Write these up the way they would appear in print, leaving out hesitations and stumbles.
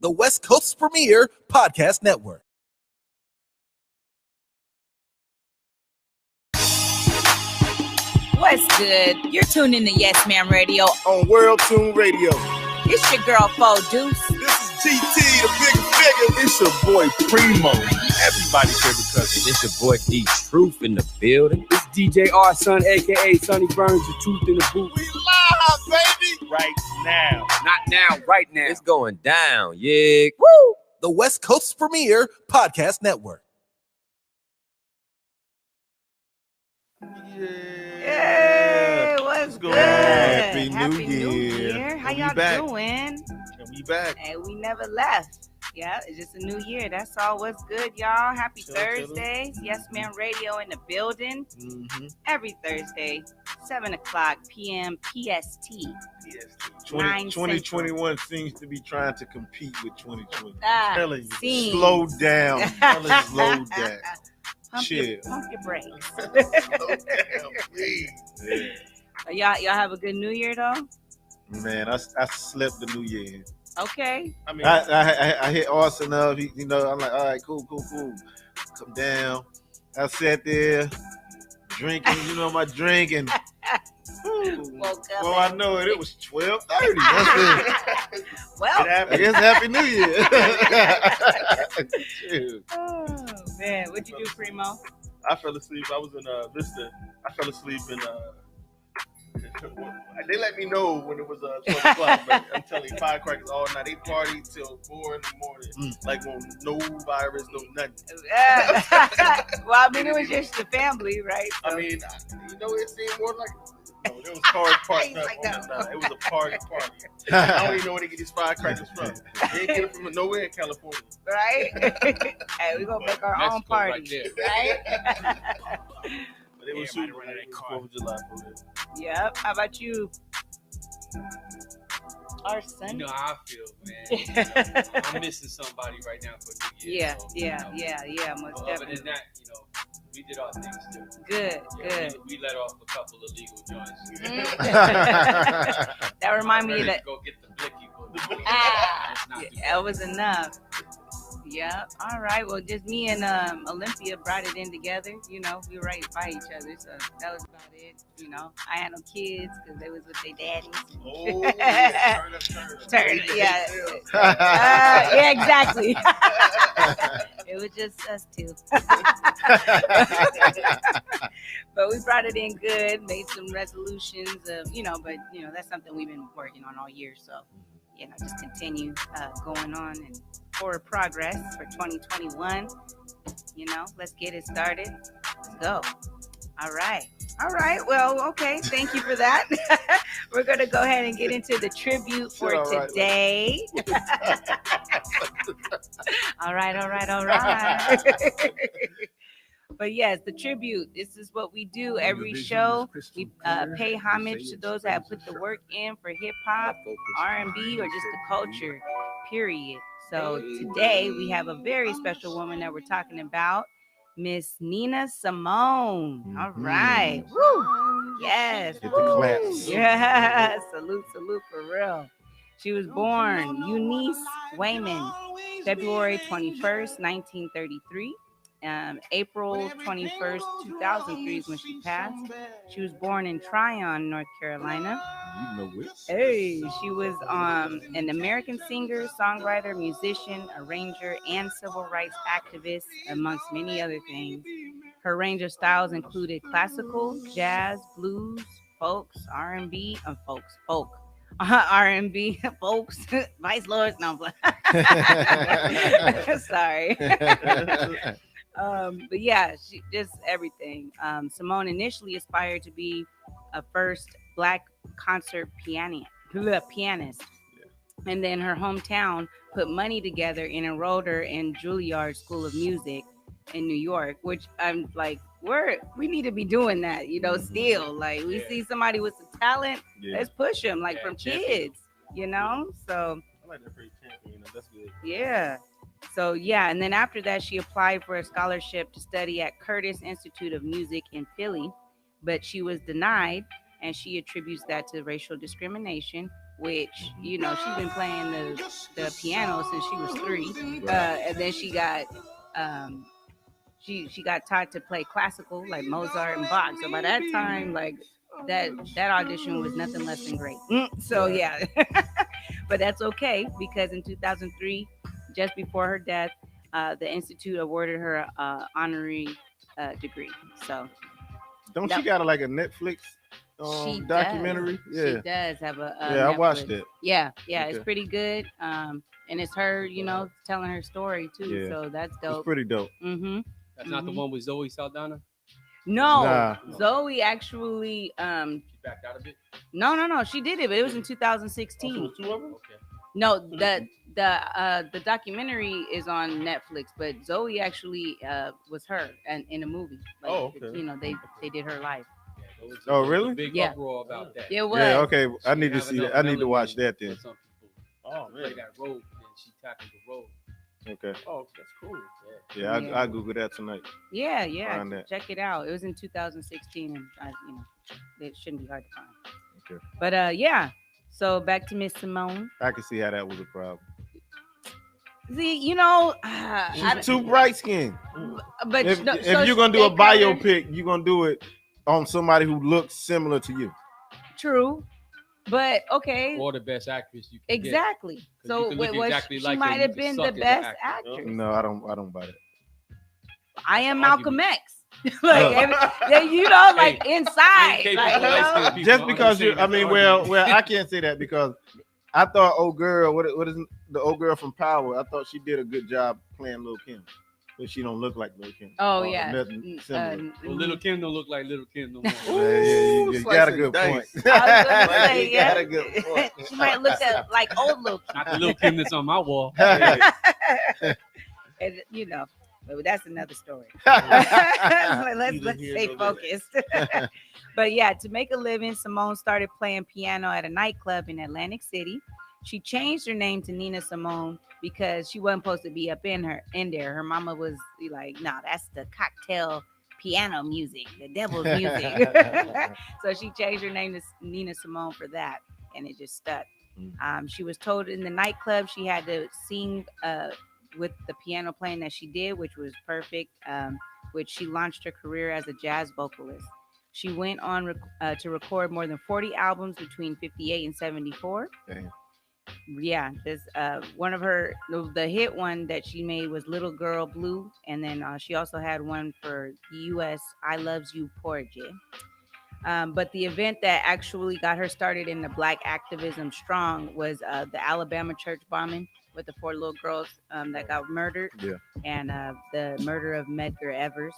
The West Coast's premier podcast network. What's good? You're tuned in to Yes Ma'am Radio on World Tune Radio. It's your girl, Fo Deuce. This is GT, the big figure. It's your boy, Primo. Everybody's favorite cousin. It's your boy, D Truth in the building. It's DJ R Son, a.k.a. Sonny Burns, the truth in the booth. We live, baby. Right now. Not now, right now. It's going down, yeah. Woo! The West Coast's premier podcast network. Hey, what's good? Happy New Year. How y'all doing? We back. Hey, we never left. Yeah, it's just a new year. That's all. What's good, y'all? Happy Thursday. Yes Ma'am Radio in the building. Mm-hmm. Every Thursday, 7 o'clock p.m. PST. 2021 seems to be trying to compete with 2020. I'm telling you, slow down. Slow down. Chill. Pump your brakes. Slow down, please. Yeah. Y'all have a good New Year, though? Man, I slept the New Year. Okay. I mean, I hit Austin up. I'm like, all right, cool. Come down. I sat there drinking, my drinking. Well, I know it. It was 12:30. That's it. Well, it's Happy New Year. Oh man, what'd you do, Primo? I fell asleep. I was in Vista. I fell asleep in. They let me know when it was 12 o'clock. But I'm telling you, firecrackers all night. They party till 4 in the morning. Like no virus, no nothing. Well, I mean, it was just the family, right? So. I mean, it seemed more like. No, there was cars parked up on the night. It was a party. I don't even know where they get these firecrackers from. They get them from nowhere in California. Right? Hey, we're going to make our own party. Right? But it was super. 4th of July for real. Yep. How about you? Our son. You know how I feel, man. I'm missing somebody right now for New Year. Yeah. Most definitely. Other than that, we did our things too. Good. We let off a couple of legal joints. That remind me that. Go get the blicky. That was enough. Yeah. All right. Well, just me and Olympia brought it in together. We were right by each other, so that was about it. I had no kids because they was with their daddies. Oh, yeah. Turn. Yeah. Yeah, exactly. It was just us two. But we brought it in good, made some resolutions of, but that's something we've been working on all year. So, just continue going on and forward progress for 2021. Let's get it started. Let's go. All right. Well, okay. Thank you for that. We're going to go ahead and get into the tribute for today. All right. But yes, the tribute. This is what we do every show. We pay homage to those that have put the work in for hip hop, R&B, or just the culture, period. So today we have a very special woman that we're talking about, Miss Nina Simone. All right. Woo. Yes. Get the claps. Yeah. Salute for real. She was born Eunice Wayman, February 21st, 1933. April 21st, 2003 is when she passed. She was born in Tryon, North Carolina. Hey, she was an American singer, songwriter, musician, arranger, and civil rights activist, amongst many other things. Her range of styles included classical, jazz, blues, folks, R&B, folk. R&B, folks, Vice Lords, no, sorry. But yeah, she just everything. Simone initially aspired to be a first Black concert pianist. And then her hometown put money together and enrolled her in Juilliard School of Music in New York, which I'm like, we need to be doing that, still. Like, we see somebody with some talent, let's push them, from kids, So I like that phrase, champion. That's good. Yeah. So, and then after that, she applied for a scholarship to study at Curtis Institute of Music in Philly, but she was denied. and she attributes that to racial discrimination. Which she's been playing the piano since she was 3, and then she got she got taught to play classical like Mozart and Bach. So by that time, like that audition was nothing less than great. So yeah, but that's okay because in 2003, just before her death, the institute awarded her honorary degree. So don't she got like a Netflix documentary? Does. Yeah, she does have a yeah. I watched it. Yeah, Okay. It's pretty good. And it's her, telling her story too. Yeah. So that's dope. It's pretty dope. Mm-hmm. That's not the one with Zoe Saldana. No, Nah. Zoe actually. She backed out of it. No. She did it, but it was in 2016. Oh, so two of them? Okay. No, the documentary is on Netflix, but Zoe actually was her and in a movie. Like, Oh, okay. They did her life. Yeah, Oh, really? Big Yeah. uproar about that. It was. Yeah. Okay. I need to Have see enough that. I need to melanin watch that then. for some people. Oh, Play man. that role, and she tackled the role. Okay. Oh, that's cool. Yeah. Yeah. I Google that tonight. Yeah. Find that. Check it out. It was in 2016, and it shouldn't be hard to find. Okay. But yeah. So back to Miss Simone. I can see how that was a problem. See, She's too bright skinned. but If so you're gonna do a they covered- biopic, you're gonna do it on somebody who looks similar to you. True, but okay, Or the best actress you can exactly. Get. 'Cause So you can look what exactly she like her, might you have can been suck the as an best actor. actress. No, I don't buy that. I am That's Malcolm argument. X. Like inside. Ain't Like, capable of light-skinned people Just to because you, understand I mean, that well, I can't say that because I thought old girl, what is the old girl from Power? I thought she did a good job playing Lil' Kim, but she don't look like Lil' Kim. Oh Or yeah. nothing similar. Well, Little Kim don't look like Little Kim no more. You got a good Slice point. and I was gonna say, You yeah. got a good point. She might look like old Lil' Kim. Not the Little Kim that's on my wall. And, but that's another story. let's here stay nor focused. But yeah, to make a living, Simone started playing piano at a nightclub in Atlantic City. She changed her name to Nina Simone because she wasn't supposed to be up in there. Her mama was like, "No, that's the cocktail piano music, the devil's music." So she changed her name to Nina Simone for that, and it just stuck. She was told in the nightclub she had to sing with the piano playing that she did, which was perfect, which she launched her career as a jazz vocalist. She went on to record more than 40 albums between 58 and 74. Damn. Yeah, this one of the hit one that she made was Little Girl Blue, and then she also had one for the U.S. I Loves You Porgy. But the event that actually got her started in the Black activism strong was the Alabama church bombing with the 4 little girls that got murdered, and the murder of Medgar Evers,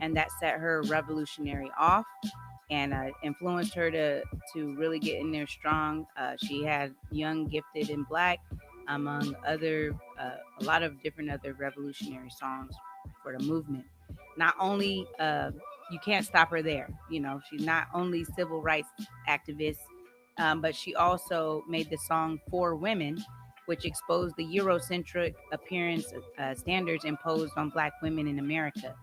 and that set her revolutionary off and influenced her to really get in there strong. She had Young, Gifted, and Black, among other a lot of different other revolutionary songs for the movement. Not only you can't stop her there. She's not only civil rights activist, but she also made the song For Women, which exposed the Eurocentric appearance standards imposed on Black women in America.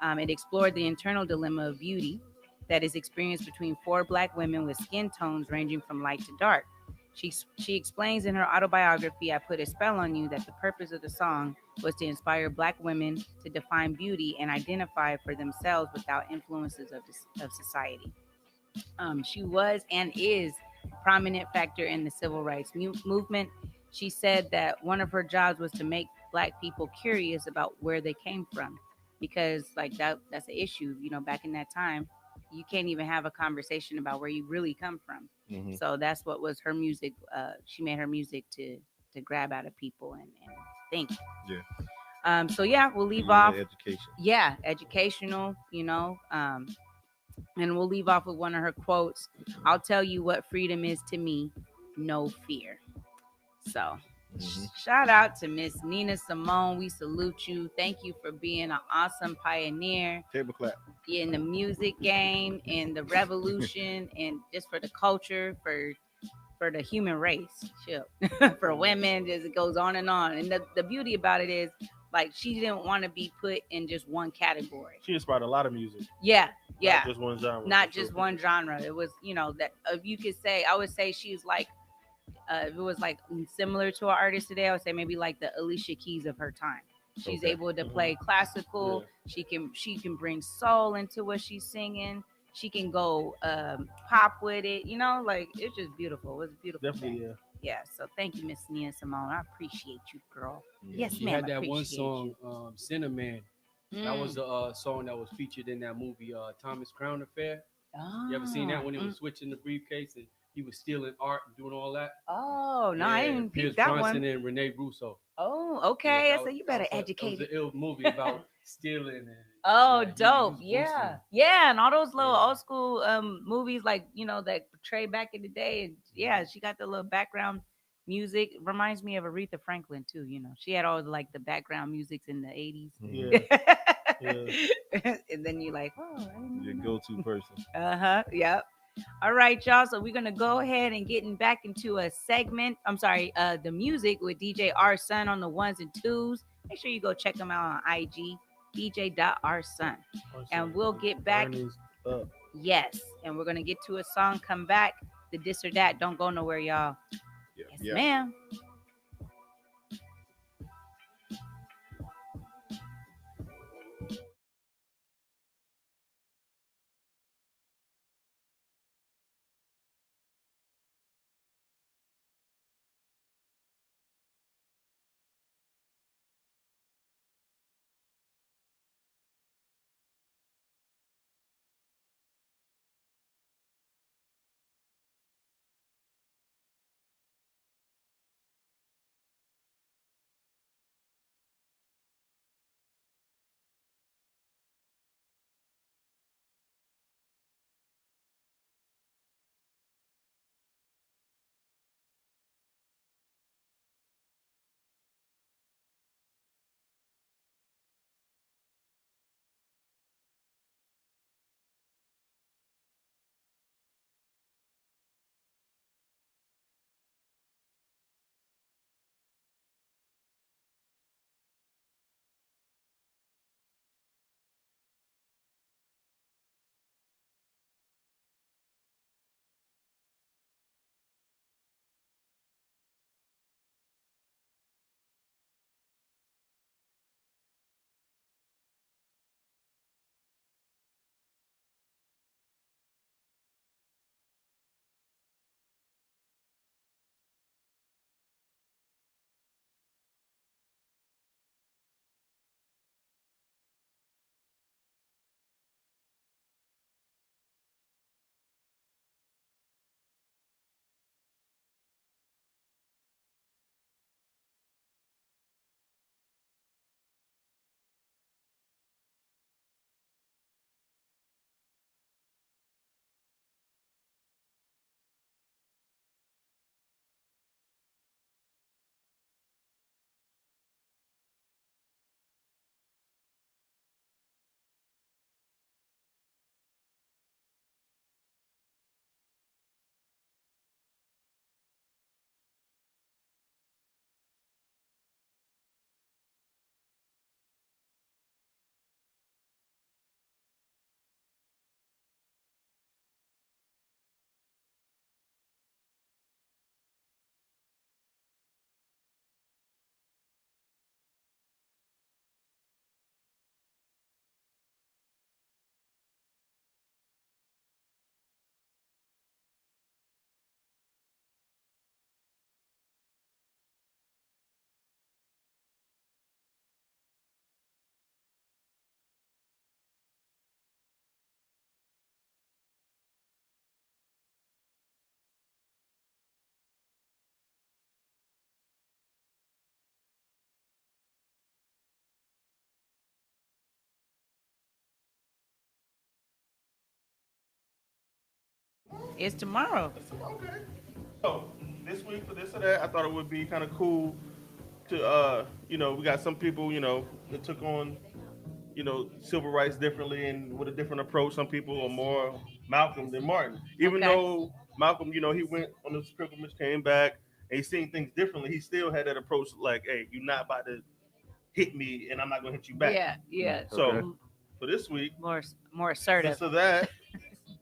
It explored the internal dilemma of beauty that is experienced between 4 Black women with skin tones ranging from light to dark. She explains in her autobiography, I Put a Spell on You, that the purpose of the song was to inspire Black women to define beauty and identify for themselves without influences of society. She was and is a prominent factor in the civil rights movement. She said that one of her jobs was to make Black people curious about where they came from, because that's an issue. Back in that time, you can't even have a conversation about where you really come from. Mm-hmm. So that's what was her music. She made her music to grab out of people and think. Yeah. So yeah, we'll leave off. Education. Yeah, educational. And we'll leave off with one of her quotes. I'll tell you what freedom is to me, no fear. So shout out to Miss Nina Simone. We salute you. Thank you for being an awesome pioneer. Table clap. In the music game, in the revolution, and just for the culture, for the human race, for women, as it goes on. And the beauty about it is Like she didn't want to be put in just one category. She inspired a lot of music. Yeah. Not just one genre. Not just one genre. It was, that you could say, I would say she's like, if it was like similar to an artist today, I would say maybe like the Alicia Keys of her time. She's able to play classical. Yeah. She can bring soul into what she's singing. She can go pop with it. Like it's just beautiful. It was beautiful. Definitely, yeah. Yeah. So thank you, Miss Nia Simone. I appreciate you, girl. Yeah. Yes, she ma'am. Had that one song, Cinnamon. That was a song that was featured in that movie, Thomas Crown Affair. You ever seen that when he was switching the briefcase and he was stealing art and doing all that? Oh, no, I didn't pick that Bronson one. And Renee Russo. Oh, okay. So you better educate it. It was an ill movie about stealing. And, dope. Yeah. Yeah, and all those little old school movies like, that portray back in the day. And yeah, she got the little background music. Reminds me of Aretha Franklin too, She had all like the background musics in the 80s. Yeah. And then you're like, your go-to person. Yep. All right, y'all. So we're gonna go ahead and getting back into a segment. I'm sorry, the music with DJ R Sun on the ones and twos. Make sure you go check him out on IG, DJ.rsun. And we'll get back. Yes, and we're gonna get to a song. Come back. The this or that. Don't go nowhere, y'all. Yes, ma'am. It's tomorrow. Okay. So this week for this or that, I thought it would be kind of cool to, we got some people, that took on, civil rights differently and with a different approach. Some people are more Malcolm than Martin. Even though Malcolm, he went on this pilgrimage, came back, and he's seeing things differently. He still had that approach like, hey, you're not about to hit me and I'm not gonna hit you back. Yeah. So for this week, more assertive. So that,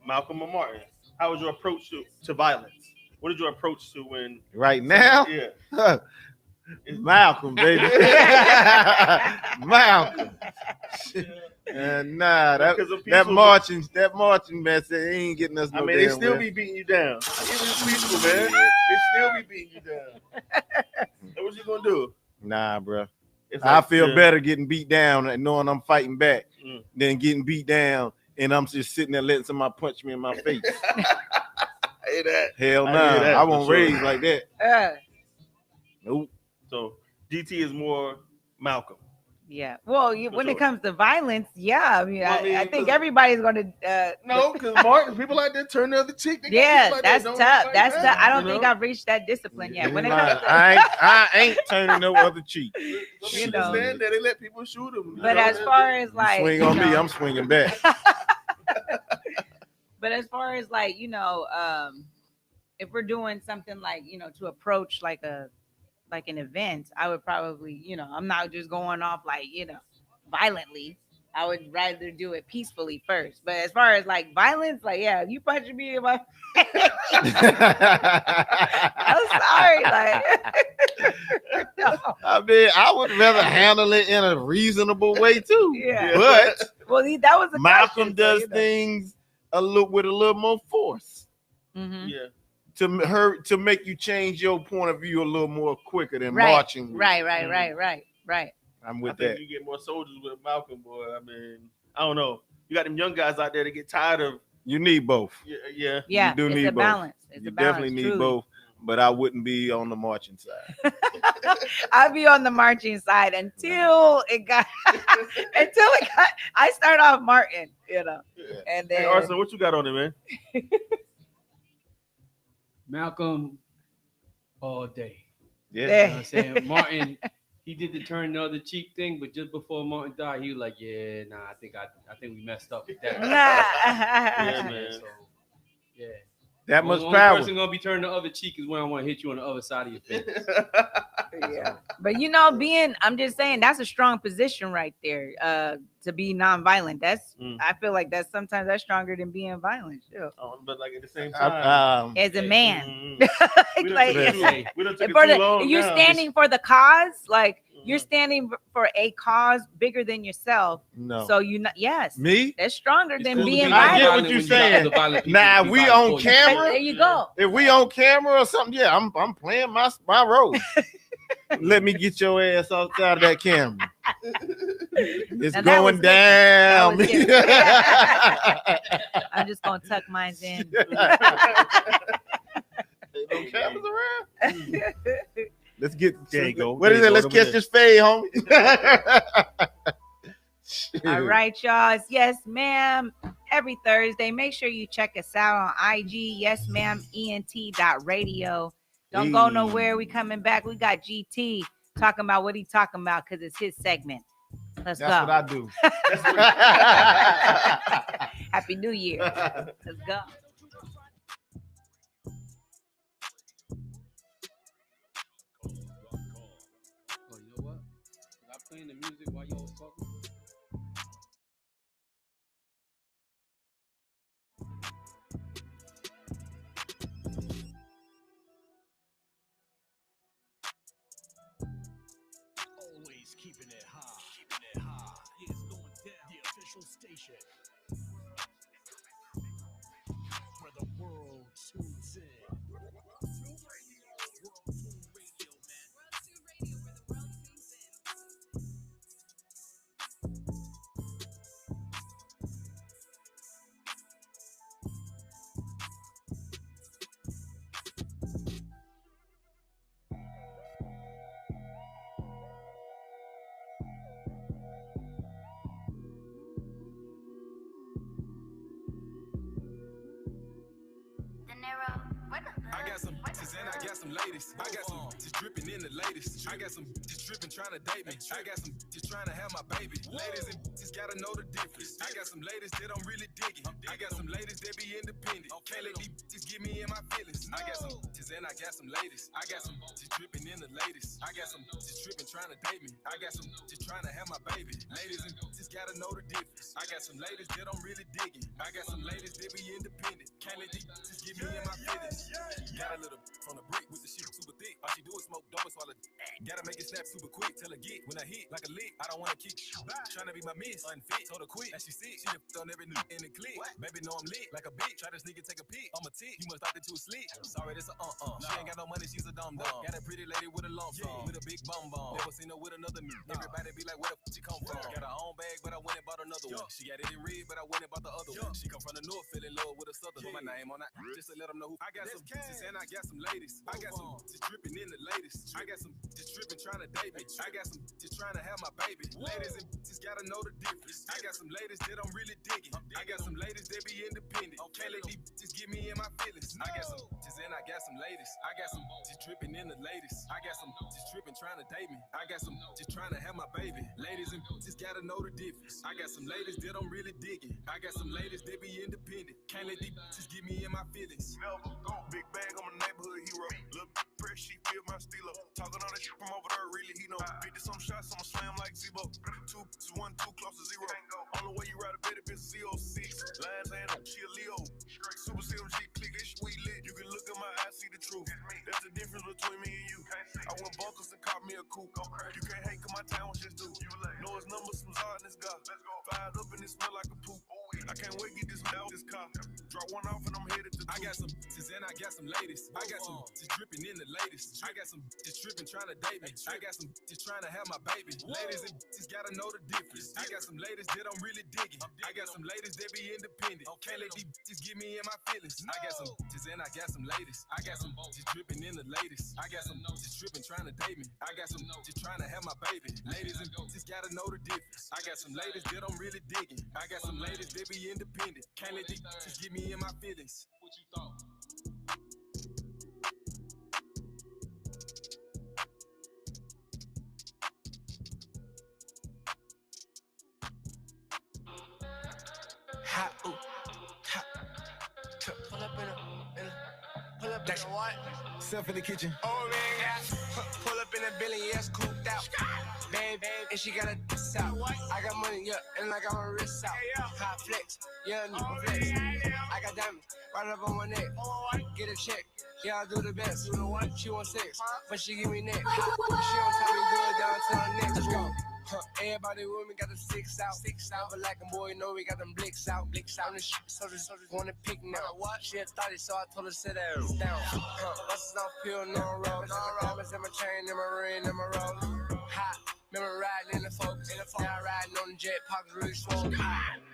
Malcolm or Martin, how was your approach to violence? What is your approach to when right now? Yeah. Malcolm, baby. Malcolm. Nah, that marching mess, they ain't getting us no damn they still way. be beating you down. It's peaceful, man. They still be beating you down. So what you gonna do? Nah, bro. Like, I feel better getting beat down and knowing I'm fighting back than getting beat down and I'm just sitting there letting somebody punch me in my face. I hear that. Hell no. I won't raise like that. Nope. So GT is more Malcolm. Yeah. Well, when it comes to violence, I mean, I think everybody's going to. No, because Martin, people like that turn the other cheek. Yeah, that's tough. That's tough. I don't think I've reached that discipline yet. When it comes to, I ain't turning no other cheek. You know, that they let people shoot them. But as far as like, swing on me, I'm swinging back. But as far as like, if we're doing something like, to approach like an event, I would probably, I'm not just going off like, violently. I would rather do it peacefully first. But as far as like violence, like, if you punching me in my face, I'm sorry. Like, no. I mean, I would rather handle it in a reasonable way too. Yeah. But that was Malcolm does things with a little more force. Mm-hmm. Yeah. To make you change your point of view a little more quicker than marching. Right. I'm with I think that. you get more soldiers with Malcolm, boy. I mean, I don't know. You got them young guys out there that get tired of. You need both. Yeah. You do need both. Balance. You definitely need both. But I wouldn't be on the marching side. I'd be on the marching side until I start off Martin, Yeah. And then Hey, Arson, what you got on it, man? Malcolm all day. Yeah. You know what I'm saying? Martin, he did the turn the other cheek thing, but just before Martin died, he was like, "Yeah, nah, I think we messed up with that." Yeah, man. So, yeah. That much only power. person gonna be turning the other cheek is when I want to hit you on the other side of your face. Yeah. But I'm just saying that's a strong position right there. To be nonviolent. I feel like sometimes that's stronger than being violent. Too. But like at the same time, as a man, you're standing for the cause, like you're standing for a cause bigger than yourself. No. So me? That's stronger than being I get violent. what you're saying. Now we on camera. There you go. If we on camera or something, I'm playing my role. Let me get your ass outside of that camera. It's going down. I'm just gonna tuck mine in. Ain't no cameras around. Let's get. There you go. What is it? Let's catch this fade, homie. All right, y'all. It's Yes Ma'am every Thursday. Make sure you check us out on IG, Yes Ma'am ENT.radio. Don't go nowhere. We coming back. We got GT talking about what he talking about because it's his segment. Let's go. That's what I do. Happy New Year. Let's go. Oh, you know what? Was I playing the music while y'all was talking? Always keeping it high. Yeah, it's going down. The official station. Where the world tunes in. World 2 Radio, man. World 2 Radio, where the world tunes in. I got some bitches and I got some ladies. I got some bitches dripping in the latest. I got some bitches dripping trying to date me. I got some bitches trying to have my baby. Ladies and bitches gotta know the difference. I got some ladies that I'm really digging. I got some ladies that be independent. Can't let these bitches get me in my feelings. I got some bitches and I got some ladies. I got some just dripping in the latest. I got some just tripping trying to date me. I got some just trying to have my baby. Ladies and just gotta know the difference. I got some ladies that I'm really digging. I got some ladies that be independent. Can't let these just get me in my feelings. Got a little from the brick with the shit super thick. All she do is smoke dope and swallow. Gotta make it snap super quick. Tell her get when I hit like a lick. I don't wanna keep trying to be my miss. Unfit, told her quit. And she sick. She done on every new in the click. Baby know I'm lit like a bitch. Try to sneak and take a pic. I'm a tick. You must thought that you was slick. Sorry, that's a She ain't got no money. She's a dumb dumb. Got a pretty lady with a lump sum. With a big bum bum. Never seen her with another me. Everybody be like, where the f she come from? Got her own bag, but I went and bought another one. She got it in red, but I went and bought the other one. She come from the north, fell in love with a southern. Put my name on that just to let them know who. I got some sis and I got some ladies. I got some just dripping in the latest. I got some just dripping trying to date me. I got some just trying to have my baby. Ladies and just gotta know the difference. I got some ladies that I'm really digging. I got some ladies that be independent. Can't let these just get me in my feelings. I got some just and I got some ladies. I got some just dripping in the latest. I got some just tripping trying to date me. I got some just trying to have my baby. Ladies and just gotta know the difference. I got some ladies that I'm really digging. I got some ladies that be independent. Can't let these just get me in my feelings. Never go big bag, I'm a neighborhood hero. Little press, she feel my stilo. Talking all that shit from over there, really, he know. 50 some shots, I'ma slam like Zebo. 2 to 1, 2 close to 0. Only way you ride a better bitch Z06. Lines and she a Leo. Super CMG, click this shit, we lit. You can look in my eyes, see the truth. That's the difference between me and you. I went bonkers and caught me a coupe. You can't hate cause my town was just do. Know his numbers, some hard in this guy. Fired up and it smell like a poop. I can't wait to get this out this car. Drop one off and I'm headed to two. I got some sis and I got some ladies. I got some just dripping in the latest. I got some just tripping trying to date me. I got some just trying to have my baby. Ladies and just gotta know the difference. I got some ladies that I'm really digging. I got some ladies that be independent. Can't let these just get me in my feelings. I got some sis and I got some ladies. I got some just dripping in the latest. I got some just tripping trying to date me. I got some just trying to have my baby. Ladies and just gotta know the difference. I got some ladies that I'm really digging. I got some ladies that be independent. Can't let these just get me in my feelings. What you thought? Hot, ooh, hot. Pull up in a, pull up in a what? Self in the kitchen. Oh man, pull up in a billion, yes, cooped out. Babe, and she got a diss out. I got money, yeah, and I got my wrist out. Hot flex, yeah, new flex. I got diamonds right up on my neck. Get a check, yeah, I do the best. She want sex, but she give me neck. She don't tell me good down to her neck. Let's go. Everybody with me got the six out. But like a boy, know we got them blicks out. I'm the shit, soldiers wanna pick now. She had thought it, so I told her sit down. Buses off pill, no road. Diamonds in my chain, in my ring, in my roll. Hot, remember riding in the Focus. Now riding on the jet, pockets really swole.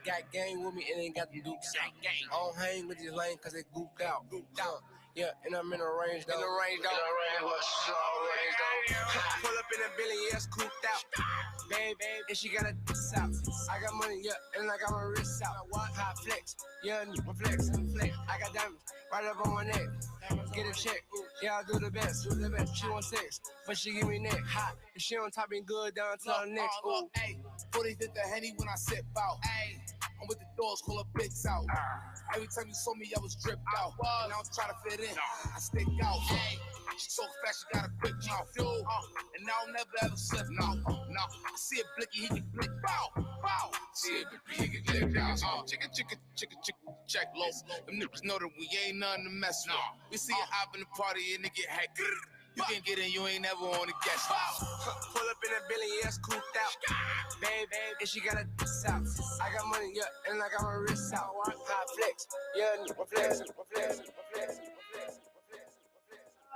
Got gang with me, and ain't got them dukes out. I don't hang with these lanes, cause they gooped out. Yeah, and I'm in the range though. Pull up in a billion, yes, cooped out. Babe, and she got a diss out. I got money, yeah, and I got my wrist out. Hot flex, yeah, new flex. I got diamonds right up on my neck. Get a check, yeah, I do the best. She want sex, but she give me neck. Hot, and she on top and good down to her neck. Ooh. 40 did the Henny when I sip out. I'm with the dogs, call her pics out. Every time you saw me, I was dripped out. And I was trying to fit in. I stick out. She so fast, she got a quick mouth. And I'll never ever slip. No. I see a blicky, he can flick. Bow. See a blicky, he can flick down. Chicka, check low. Them niggas know that we ain't nothing to mess with. We see you hop in the party and they get hacked. You can get in, you ain't never on the guest list. Pull up in a billion, yes, cooped out. Babe, and she got a diss out. I got money, yeah, and I got my wrist out. Hot flex, yeah, new flex.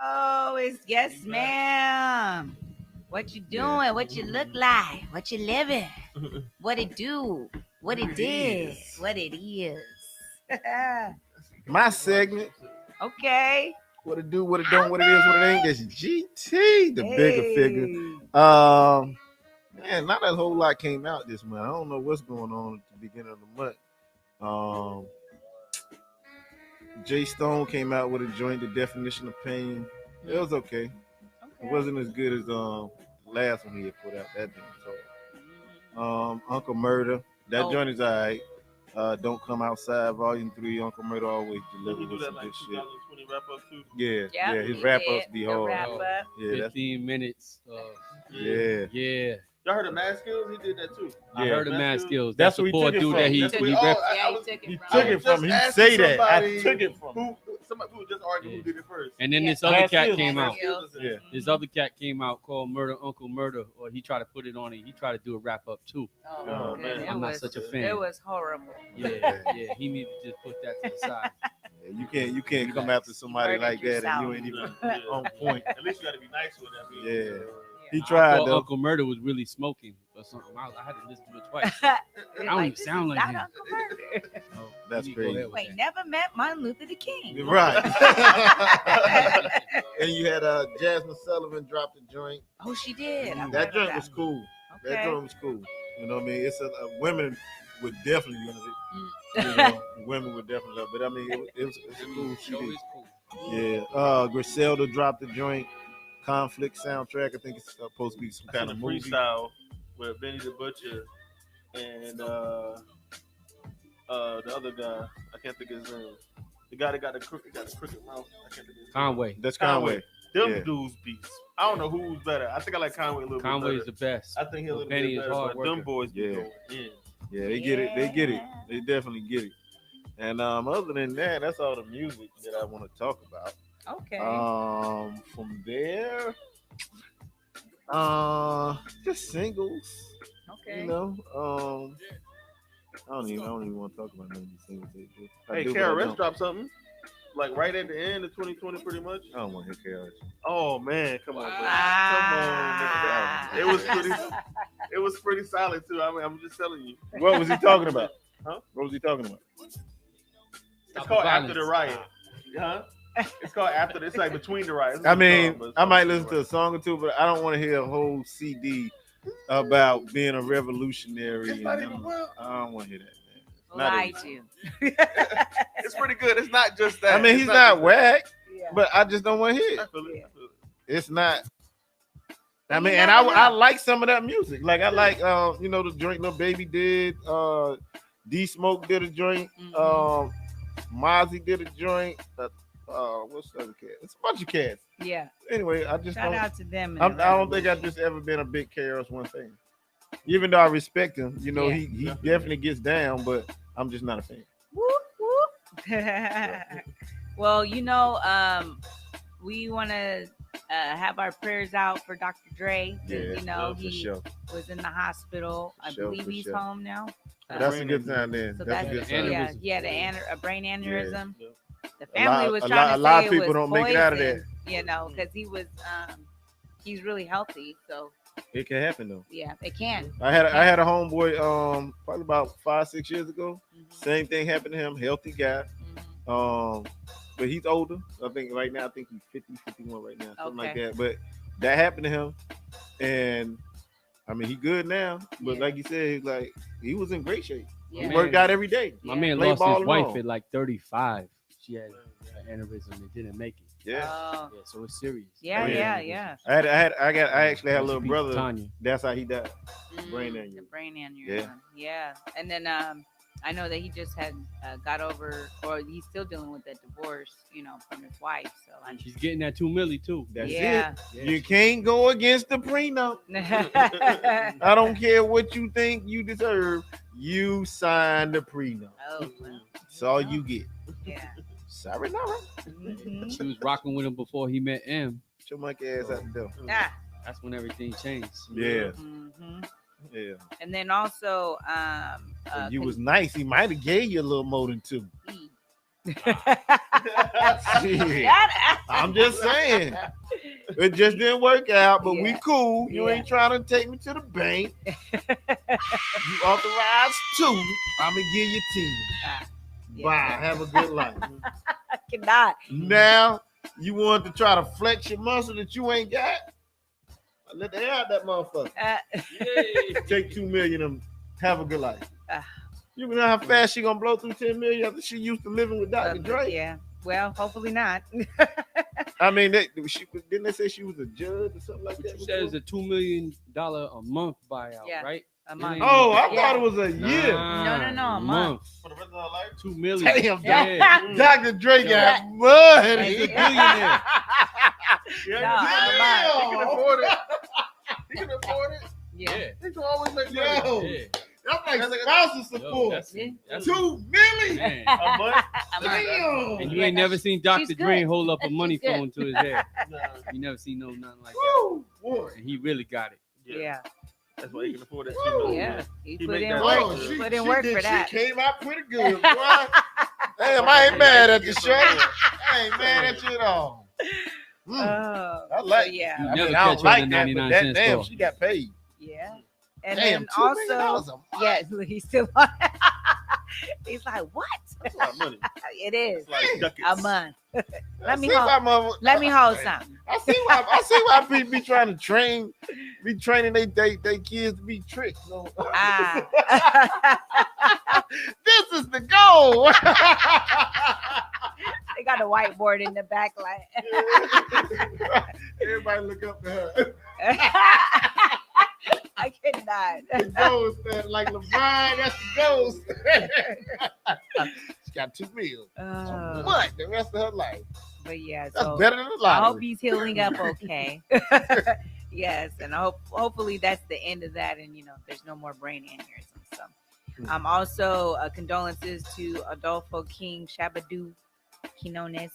Oh, it's yes, ma'am. What you doing? What you look like? What you living? What it do? What it did? What it is? My segment. Okay. What it do, what it don't, what it is, what it ain't. That's GT, the bigger figure. Man, not a whole lot came out this month. I don't know what's going on at the beginning of the month. Jay Stone came out with a joint, The Definition of Pain. It was okay. It wasn't as good as the last one he had put out. That joint. So, Uncle Murder. That joint is alright. Don't Come Outside, Volume 3. Uncle Murder always Did delivers he do with that some like good shit. 2020 wrap up too? Yeah, Yeah, yeah. His he wrap did. ups be The hard. wrap up. Yeah, that's 15 minutes. yeah. Yeah. Y'all heard of Mad Skills? He did that too. I Yeah. heard of Mad Skills. That's That's the who he poor took it dude from. that he That's That's who what he rep. Yeah, he took it He from took him. it from him. He asking say that. I somebody took it from him. Somebody who was just arguing Yeah. who did it first. And then Yeah. this other Mad cat Skills. came Mad out. Skills is in it. Yeah. This other cat came out called Murder Uncle Murder, or he tried to put it on it. He tried to do a wrap up too. Oh, good. man. It I'm not was, such a fan. It was horrible. Yeah, yeah. He needed to just put that to the side. Yeah, you can't come after somebody Murdered like that yourself. and you ain't even Yeah. on point. At least you got to be nice with that. Yeah. He I tried thought though. Uncle Murder was really smoking or something. I had to listen to it twice. I don't even sound like him. Uncle Murder. Oh, That's you go crazy. ahead with Wait, that. never met Martin Luther the King. Right. And you had Jasmine Sullivan drop the joint. Oh, she did. I That heard joint of was cool. That Okay. joint was cool. You know what I mean? It's women would definitely love it. You know, women would definitely love it. But I mean, it's a cool Show CD. is cool. Yeah. Griselda dropped the joint. Conflict soundtrack. I think it's supposed to be some kind of movie. Freestyle with Benny the Butcher and the other guy. I can't think of his name. The guy that got the crooked mouth. I can't think of his name. Conway. That's Conway. Them Yeah. dudes beats. I don't know who's better. I think I like Conway a little Conway bit is the better. best. I think he's a little Benny bit is better. hard But worker. them boys be Yeah. going in. Yeah, they get it. They get it. They definitely get it. And other than that, that's all the music that I want to talk about. Okay. From there, just singles. Okay. You know, I don't even want to talk about none of these singles. Hey, KRS dropped something. Like right at the end of 2020, pretty much. I don't want to hear KRS. Oh man, come on, man. Ah. Come on, man. It was pretty solid too. I mean, I'm just telling you. What was he talking about? Huh? What was he talking about? It's called After the Riot. Huh? It's called After. It's like between the riots. I mean, I might listen to a song or two, but I don't want to hear a whole CD about being a revolutionary. It's not even well. I don't want to hear that. Man. Lied to. It's pretty good. It's not just that. I mean, It's he's not just whack, Yeah. but I just don't want to hear that. I it. feel it. I feel it. It's not. I You mean, and never I know. like some of that music. Like I like, the joint Lil Baby did. D Smoke did a joint. Mhm. Mozzie did a joint. What's the other cat? It's a bunch of cats. Yeah. Anyway, I just Shout don't. out to them. I don't think I've just ever been a big KRS One fan. Even though I respect him, you know, Yeah. he definitely gets down, but I'm just not a fan. Whoop, whoop. Well, we want to have our prayers out for Dr. Dre. 'Cause, for he sure. was in the hospital. I For sure, believe for he's sure. home now. That's a good sign then. So That's a good sign. aneurysm. a brain aneurysm. Yeah. The family was a trying to lot say of it people was don't make it out of poison, because he was he's really healthy. So It can happen though. yeah, it can. I had a homeboy probably about 5-6 years ago. Mhm. Same thing happened to him. Healthy guy. Mhm. But he's older. I think right now, he's 50, 51 right now, something like Okay. that. But that happened to him, and I mean, he good now. But Yeah. like you said, he was in great shape. Yeah. He worked out every day. My Yeah. man Play lost ball his and wife all. at like 35. She had an aneurysm and didn't make it. Yeah. Oh, Yeah, so it's serious. yeah, Oh, yeah, yeah. yeah. I actually had a Rest little in peace, brother. Tanya. That's how he died. Brain The aneurysm. brain aneurysm. Yeah. And then I know that he just had got over, or he's still dealing with that divorce, from his wife. So I'm She's getting that $2 million too. That's yeah. it. You can't go against the prenup. I don't care what you think you deserve. You signed the prenup. Oh, well, That's all you get. yeah. Sorry, not right. Mhm. She was rocking with him before he met M. Get your monkey ass out the door. Ah. That's when everything changed. Yeah, Mhm. yeah. And then also, If you was nice, he might have gave you a little more than two. Shit. I'm just saying. It just didn't work out, but we Yeah. cool. You Yeah. ain't trying to take me to the bank. You authorized 2. I'm gonna give you 10. Yeah. Bye. Have a good life. I cannot. Now you want to try to flex your muscle that you ain't got? Let the air out that motherfucker. Take 2 million and have a good life. You know how fast she gonna blow through 10 million after she used to living with Dr. Dre? Yeah. Well, hopefully not. I mean, didn't they say she was a judge or something like But that? you said it's a $2 million a month buyout, Yeah. right? A month. Oh, I thought it was a year. No, a month. For the rest of her life? $2 million. Damn, Yeah. Dr. Dre Yeah. got money. He's a billionaire. He can afford it. He can afford it. Yeah. He can always make money. Yo, Yeah. that's like spousal support. That's $2 million. man. A month? Damn. And you ain't never seen Dr. She's Dre good. hold up a money She's good. phone to his head. Nah. You never seen nothing like that. Woo, boy. And he really got it. Yeah. That's why he can afford that Woo. $2 million. Yeah. He put make in that work. money. He put in work for that. She came out pretty good, boy. Damn, I ain't mad at you, Shay. I ain't mad at you at all. I like. So, yeah. You I never mean, catch I her don't like in the that, 99 but that cent damn, store. she got paid. Yeah. And Damn, then $2 million also, a month. yes, he's still on. He's like, what? That's a lot of money. It is It's like ducats. a month. Let me I see hold. why mother- Let me hold something. I see why people be trying to be training they kids to be tricked. No. Ah. This is the goal. They got a whiteboard in the back, like. Everybody look up to her. I cannot. The ghost, like LeBron, that's the ghost. She got $2 million. What? The rest of her life. But yeah, That's so better than a I lot. hope he's healing up okay. Yes, and hopefully that's the end of that, and there's no more brain aneurysms. So, also condolences to Adolfo King Shabadoo Quinones,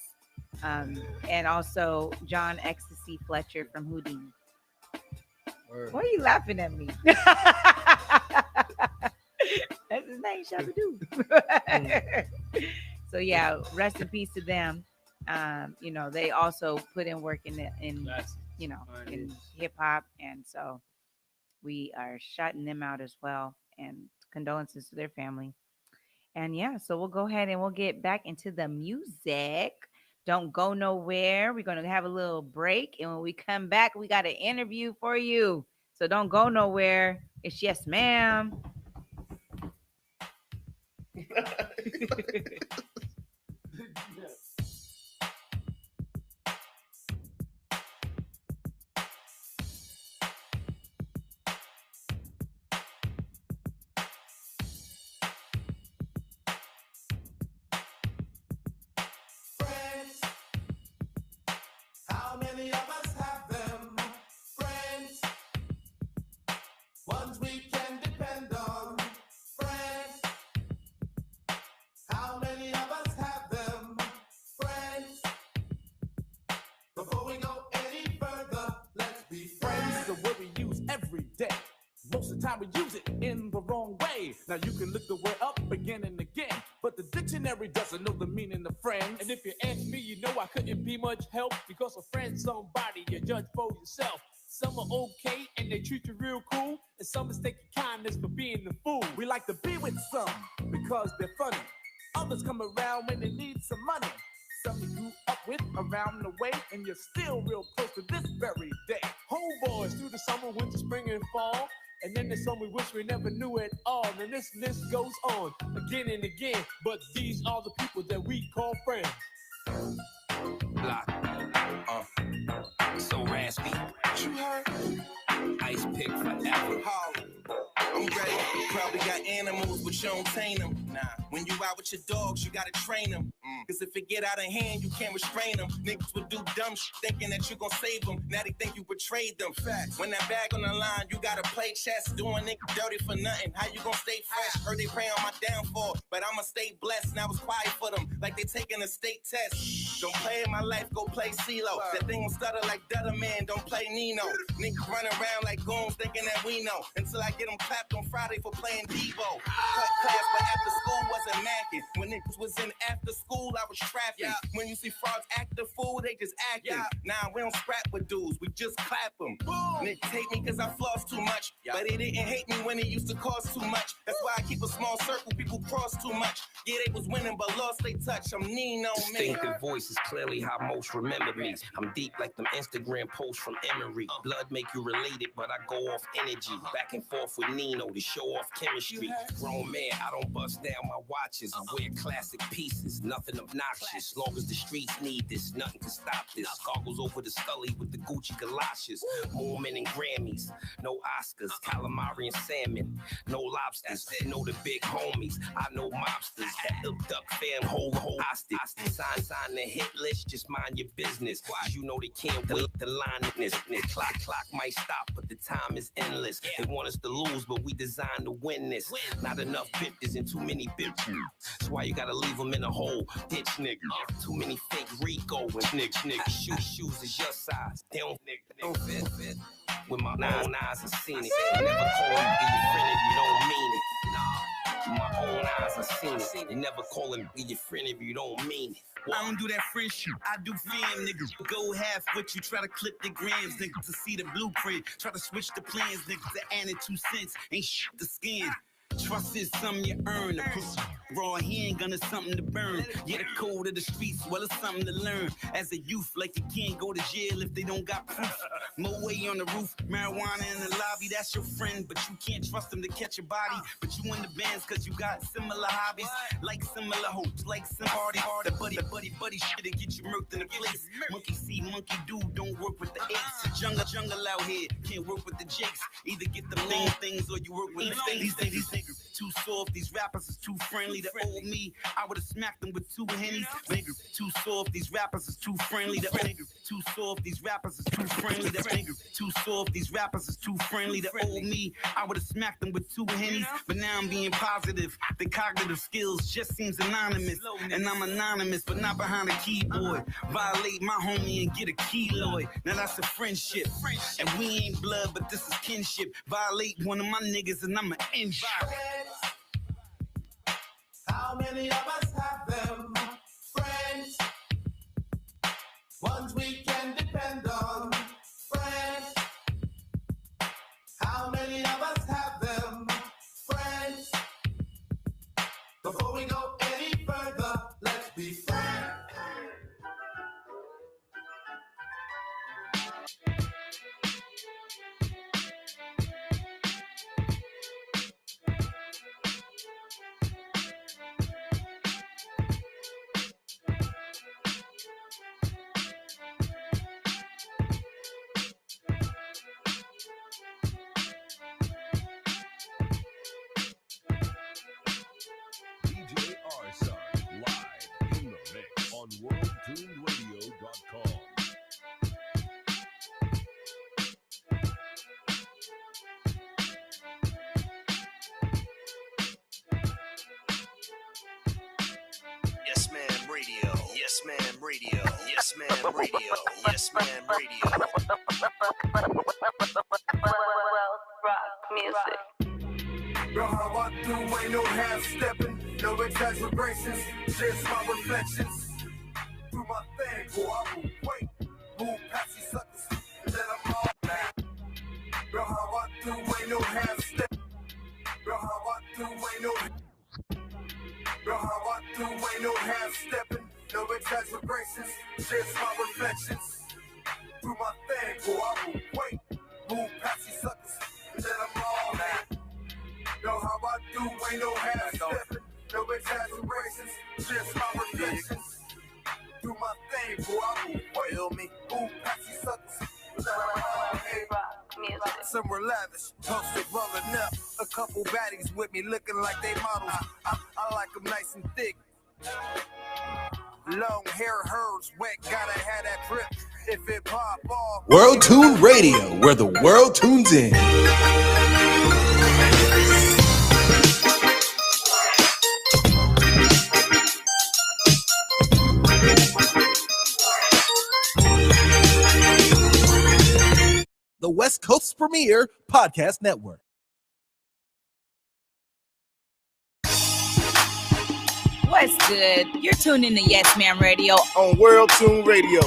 and also John Ecstasy Fletcher from Houdini. Why are you laughing at me? That's his name, Shabadoo. So yeah, rest in peace to them. They also put in work in hip hop, and so we are shouting them out as well, and condolences to their family. And yeah, so we'll go ahead and we'll get back into the music. Don't go nowhere. We're going to have a little break, and when we come back, we got an interview for you. So don't go nowhere. It's Yes Ma'am. How many of us have them? Friends, ones we can depend on. Friends, how many of us have them? Friends, before we go any further, let's be friends. Friends is a word we use every day. Most of the time we use it in the wrong way. Now you can look the word up again and again, but the dictionary doesn't know the meaning of friends. And if you ask me, you know I couldn't be much help, because a friend's somebody you judge for yourself. Some are okay and they treat you real cool, and some mistake your kindness for being the fool. We like to be with some because they're funny. Others come around when they need some money. Some you grew up with around the way, and you're still real close to this very day. Homeboys through the summer, winter, spring, and fall. And then there's some we wish we never knew at all. And this list goes on again and again. But these are the people that we call friends. Block. So raspy. You heard? Ice pick forever. I'm ready. You probably got animals, but you don't tame them. Nah. When you out with your dogs, you gotta train them. Cause if it get out of hand, you can't restrain them. Niggas would do dumb shit thinking that you gon' save them. Now they think you betrayed them. Facts. When that bag on the line, you gotta play chess. Doing niggas dirty for nothing. How you gon' stay fresh? Heard they pray on my downfall, but I'ma stay blessed. Now it's quiet for them, like they taking a state test. Don't play in my life, go play CeeLo. That thing gon' stutter like Dutter Man, don't play Nino. Niggas running around like goons thinking that we know. Until I get them clapped on Friday for playing Devo. Cut class, but after school wasn't macking. When niggas was in after school, I was trapping. When you see frauds act the fool, they just acting. Nah, we don't scrap with dudes, we just clap them. Niggas hate me cause I floss too much. But they didn't hate me when it used to cost too much. That's why I keep a small circle, people cross too much. Yeah, they was winning, but lost they touch. I'm Nino, man. Distinctive voices is clearly how most remember me. I'm deep like them Instagram posts from Emery. Blood make you related, but I go off energy. Back and forth with Nino to show off chemistry. Grown man, I don't bust down my watches. I wear classic pieces, nothing obnoxious. Long as the streets need this, nothing can stop this. Goggles over the Scully with the Gucci galoshes. More men and Grammys, no Oscars. Calamari and salmon, no lobsters. Know the big homies, I know mobsters. That duck fam, hold hostage. Sign the hit list, just mind your business. Cause you know they can't wait the line in this. Clock might stop, but the time is endless. They want us to lose, but we designed to win this. Not enough bitches and too many bitches. That's why you gotta leave them in a hole. Ditch nigga. Too many fake Rico and nigga. Shoes is your size. They don't fit. With my own eyes, I've seen it. I never call him be your friend if you don't mean it. Nah, my own eyes, I've seen it. You never call him be your friend if you don't mean it. I don't do that friendship, I do fam, nigga. Go half what you try to clip the grams, nigga, to see the blueprint. Try to switch the plans, nigga, to add in 2 cents. Ain't shit to skin. Trust is something you earn. A raw handgun is something to burn. Yeah, the code of the streets, well, it's something to learn. As a youth, like you can't go to jail if they don't got proof. Moe on the roof, marijuana in the lobby, that's your friend. But you can't trust them to catch your body. But you in the bands cause you got similar hobbies. Like similar hopes, like some party. The buddy shit to get you murked in the place. Monkey see, monkey do, don't work with the apes. Jungle out here, can't work with the jakes. Either get the long things or you work with the things. These niggas too soft, these rappers is too friendly. The old me, I would've smacked them with 2 hennies. Nigga, too soft, these rappers is too friendly. The old nigga, too soft, these rappers is too friendly. The nigga, too soft, these rappers is too friendly. The old me, I would've smacked them with 2 hennies. But now I'm being positive. The cognitive skills just seems anonymous. And I'm anonymous, but not behind a keyboard. Violate my homie and get a keloid. Now that's a friendship. And we ain't blood, but this is kinship. Violate one of my niggas and I'ma end you. How many of us have them? Friends, ones we can depend on. Friends, how many of us have them? Friends, before we go any further, let's be friends. On WorldTuneRadio.com. Yes, man, radio. Yes, man, radio. Yes, man, radio. Yes, man, radio. Rock music. Girl, how I do, ain't no half-stepping, no exaggerations, just my reflections. Do my thing, boy, I will wait, move past these suckers, and then I'm all back. Girl, how I do, ain't no half-stepping. Girl, how I do, ain't no... Girl, how I do, ain't no half-stepping, no exaggerations, just my reflections. Do my thing, boy, I will wait, move past these suckers, and then I'm all back. Know how I do, ain't no half-stepping, no exaggerations, just my reflections. Do my thing, boy, I will whale me, ooh, passy suckers. Somewhere lavish, posted rolling up, a couple baddies with me looking like they models. I like them nice and thick. Long hair hers, wet, gotta have that drip. If it pop off. World Tune Radio, where the world tunes in. The West Coast's premier podcast network. What's good? You're tuned in to Yes Ma'am Radio on World Tune Radio.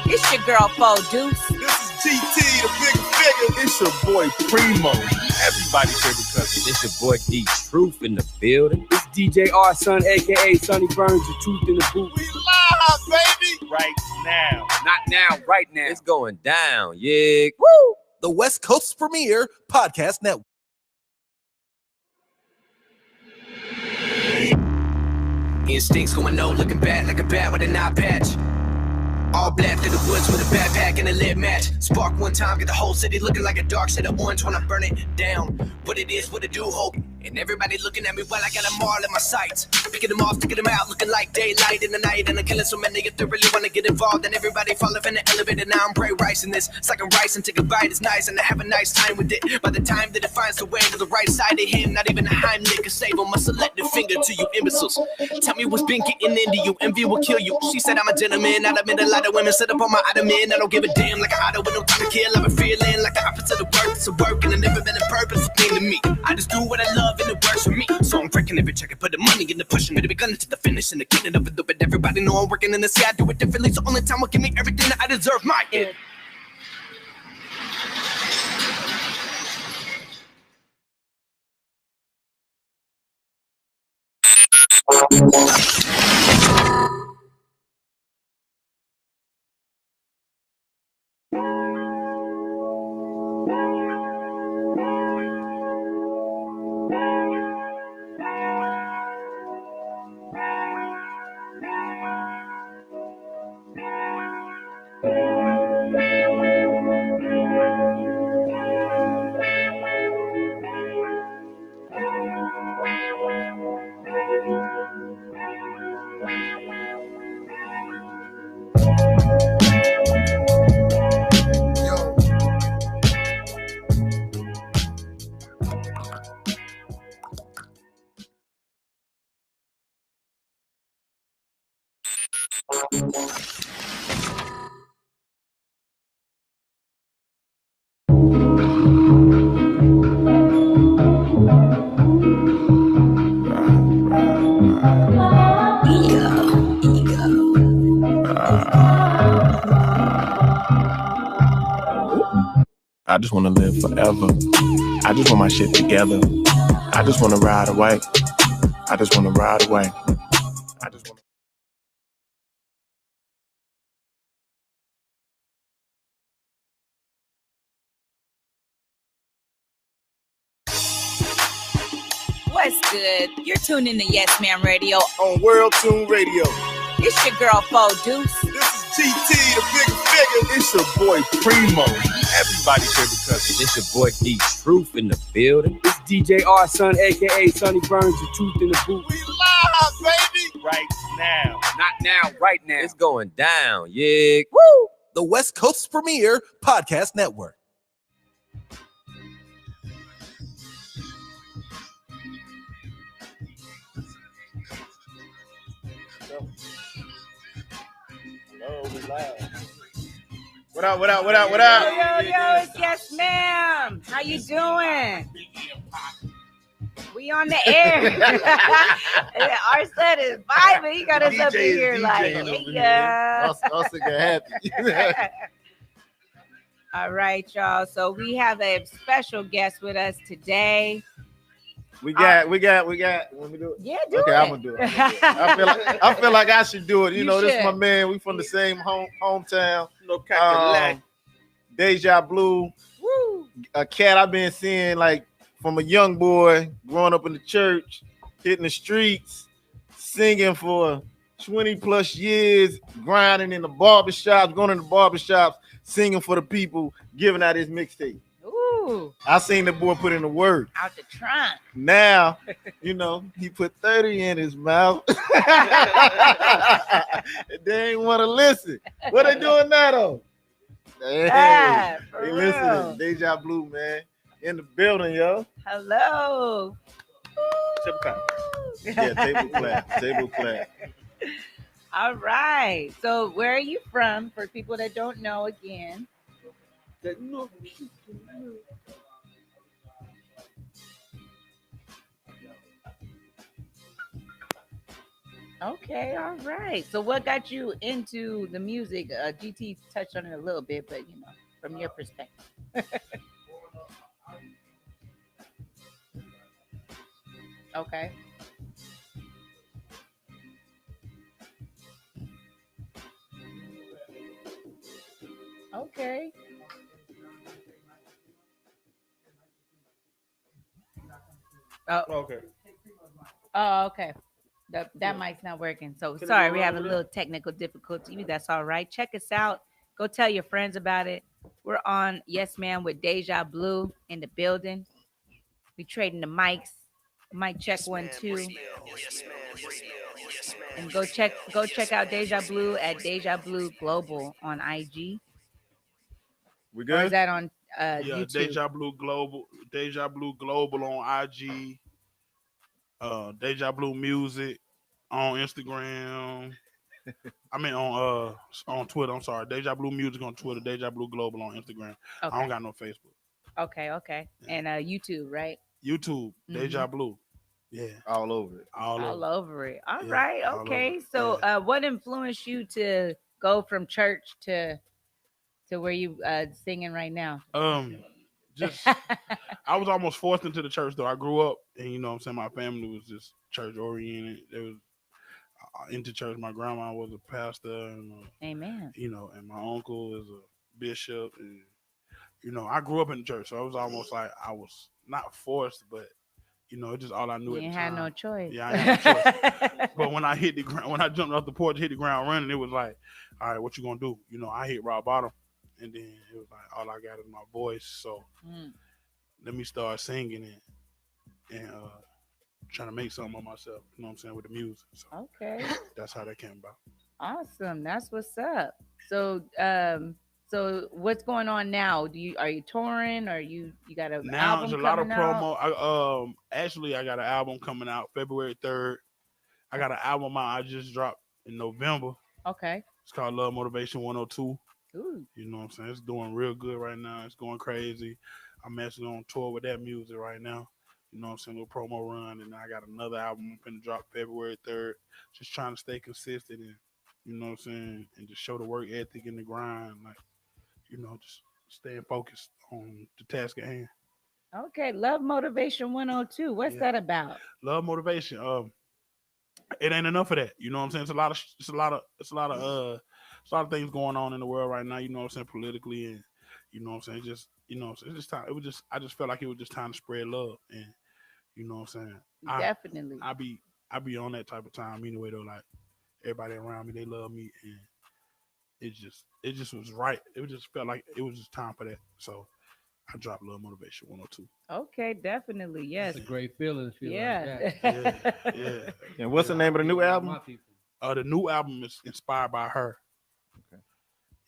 It's your girl, Fo Deuce. This is GT, the big figure. It's your boy, Primo, everybody's favorite cousin. It's your boy, D Truth in the building. It's DJ R Son, aka Sonny Burns, the truth in the boot. We live, baby. Right now. Not now, right now. It's going down, yeah. Woo! The West Coast's premier podcast network. Instincts going no, looking bad like a bat with an eye patch. All black through the woods with a backpack and a lit match. Spark one time, get the whole city looking like a dark shade of orange when I burn it down. What it is, what it do, hope. And everybody looking at me while I got them all in my sights. Picking them off, sticking them out, looking like daylight in the night. And I'm killing so many if they really want to get involved. And everybody fall off in the elevator, now I'm bright rice in this. It's like I'm rice and take a bite, it's nice. And I have a nice time with it. By the time that it finds the way to the right side of him, not even a Heimlich can save him. A selective finger to you imbeciles. Tell me what's been getting into you, envy will kill you. She said I'm a gentleman, not a man, a lot of women sit up on my ottoman. I don't give a damn like I auto with no time to kill. I'm a feeling like the opposite of work, it's a work. And I never been a purpose thing to me. I just do what I love and it works for me. So I'm breaking every check and put the money in the pushing me to be gunning to the finish and the getting of it. But everybody know I'm working in the sea, I do it differently. So only time will give me everything that I deserve. My end. I just want to live forever. I just want my shit together. I just want to ride away. I just want to ride away. I just want. What's good? You're tuned in to Yes Ma'am Radio on World Tune Radio. It's your girl, Fo Deuce. This is GT, the big figure. It's your boy, Primo. Everybody's favorite cousin. It's your boy, D Truth in the building. It's DJ R Son, aka Sonny Burns, the truth in the boot. We live, baby. Right now. Not now, right now. It's going down, yeah. Woo! The West Coast's premier podcast network. Hello, we live. What up, what up, what up, what up? Yo, it's Yes Ma'am. How you doing? We on the air. Our set is vibing. He got us up in here like, hey, yeah. Also get happy. All right, y'all. So we have a special guest with us today. We got. Want me to do it? Yeah, do it. Okay, I'm gonna do it. I feel like I should do it. You know, this is my man. We from the same hometown. Dejabluu. Woo. A cat I've been seeing like from a young boy, growing up in the church, hitting the streets, singing for 20 plus years, grinding in the barbershops, going in the barbershops, singing for the people, giving out his mixtape. Ooh. I seen the boy put in the work. Out the trunk. Now, you know, he put 30 in his mouth. They ain't want to listen. What they doing now, though? Hey, they listening. Dejabluu, man. In the building, yo. Hello. Table clap. Yeah, table clap. All right. So where are you from? For people that don't know, again. Okay, all right. So what got you into the music? GT touched on it a little bit, but you know, from your perspective. Okay. Okay. Oh. Okay. Oh, okay. That mic's not working. So Can it sorry, go we right have a over little technical difficulty. That's all right. Check us out. Go tell your friends about it. We're on Yes Man with Dejabluu in the building. We trading the mics. Mic check 1 2. And go check out Dejabluu at Dejabluu Global on IG. We Or is good? that on Yeah, YouTube? Dejabluu Global on IG. Dejabluu Music on Instagram. I mean on Twitter. I'm sorry. Dejabluu Music on Twitter. Dejabluu Global on Instagram. I Okay. don't got no Facebook. Okay. And YouTube, right? YouTube. Dejabluu. Yeah. All over it. All over it. All Yeah, right. all Okay. over it. So what influenced you to go from church to where you singing right now? Just I was almost forced into the church though. I grew up and you know what I'm saying, my family was just church oriented. They was into church. My grandma was a pastor and Amen. you know, and my uncle is a bishop and you know, I grew up in the church, so it was almost like I was not forced, but you know, it's just all I knew You at the had time. no choice. Yeah, I had no choice. But when I hit the ground, when I jumped off the porch, hit the ground running, it was like, all right, what you gonna do? You know, I hit rock bottom, and then it was like all I got is my voice. So let me start singing and trying to make something of myself. You know what I'm saying, with the music. So Okay. that's how that came about. Awesome. That's what's up. So so what's going on now? Are you touring or you got an Now album there's a lot of coming out? promo. Actually, I got an album coming out February 3rd. I got an album out I just dropped in November. Okay. It's called Love Motivation 102. Ooh. You know what I'm saying? It's doing real good right now. It's going crazy. I'm actually on tour with that music right now. You know what I'm saying? A little promo run. And I got another album I'm going to drop February 3rd. Just trying to stay consistent and, you know what I'm saying? And just show the work ethic and the grind. Like, you know, just staying focused on the task at hand. Okay. Love Motivation 102. What's that about? Love Motivation. It ain't enough of that. You know what I'm saying? It's a lot of things going on in the world right now, you know what I'm saying, politically and you know what I'm saying, just you know, it's just time. I just felt like it was just time to spread love and you know what I'm saying. Definitely. I be on that type of time anyway though, like everybody around me, they love me and it just was right. It just felt like it was just time for that. So I dropped Love Motivation 102. Okay, definitely. Yes. It's a great feeling to feel Yeah. like that. Yeah. And what's the name of the new album? The new album is inspired by her. Okay.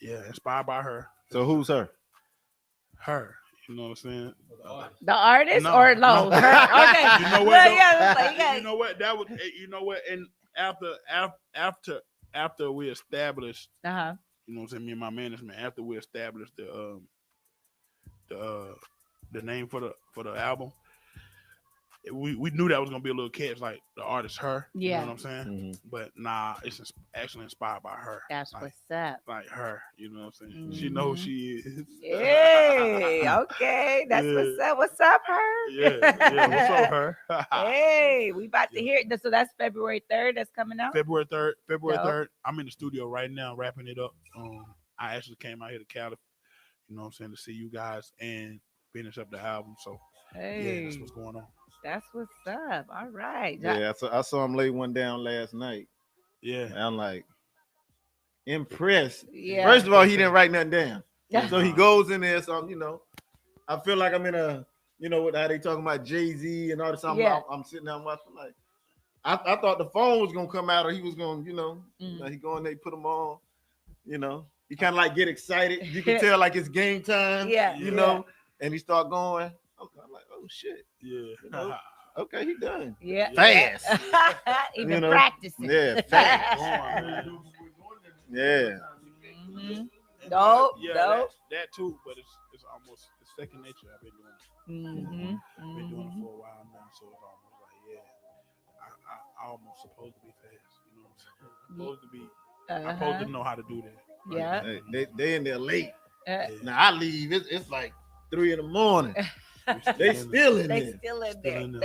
Yeah, inspired by her. So who's her? Her. You know what I'm saying? The artist No, or no? no. Okay. You know what? Well, yeah, like, You know what? That was. You know what? And after we established, you know what I'm saying, me and my management, after we established the name for the album, we knew that was gonna be a little catch, like the artist her. You know what I'm saying? Mm-hmm. But nah, it's actually inspired by her. That's like, what's up. Like her, you know what I'm saying? She knows who she is. Hey, okay. That's what's up. What's up, her? Yeah. What's up, her? Hey, we about to hear it. So that's February 3rd. That's coming out. February 3rd. February Dope. 3rd. I'm in the studio right now wrapping it up. I actually came out here to Cali, you know what I'm saying, to see you guys and finish up the album. So yeah, that's what's going on. That's what's up. All right. Yeah, I saw him lay one down last night. Yeah. And I'm like impressed. Yeah. First of all, he didn't write nothing down. So he goes in there. So you know, I feel like I'm in a, you know, what how they talking about Jay-Z and all this. I'm sitting there watching like I thought the phone was gonna come out or he was gonna, you know, he go in there, put them on, you know. He kind of like get excited. You can tell like it's game time. Yeah. You know, and he start going. I'm like, oh shit. Yeah. You know? Okay, he done. Yeah. Fast. He been You know? practicing. Yeah, fast. Yeah. Dope. Yeah, Dope. that too, but it's almost it's second nature. I've been doing it. I've been doing it for a while now, so it's almost like, yeah, I almost supposed to be fast. You know what I'm saying? Supposed to be. I'm supposed to know how to do that. Yeah. They in there late. Now I leave. It's like 3 a.m. They still in there. They still in there. I'm They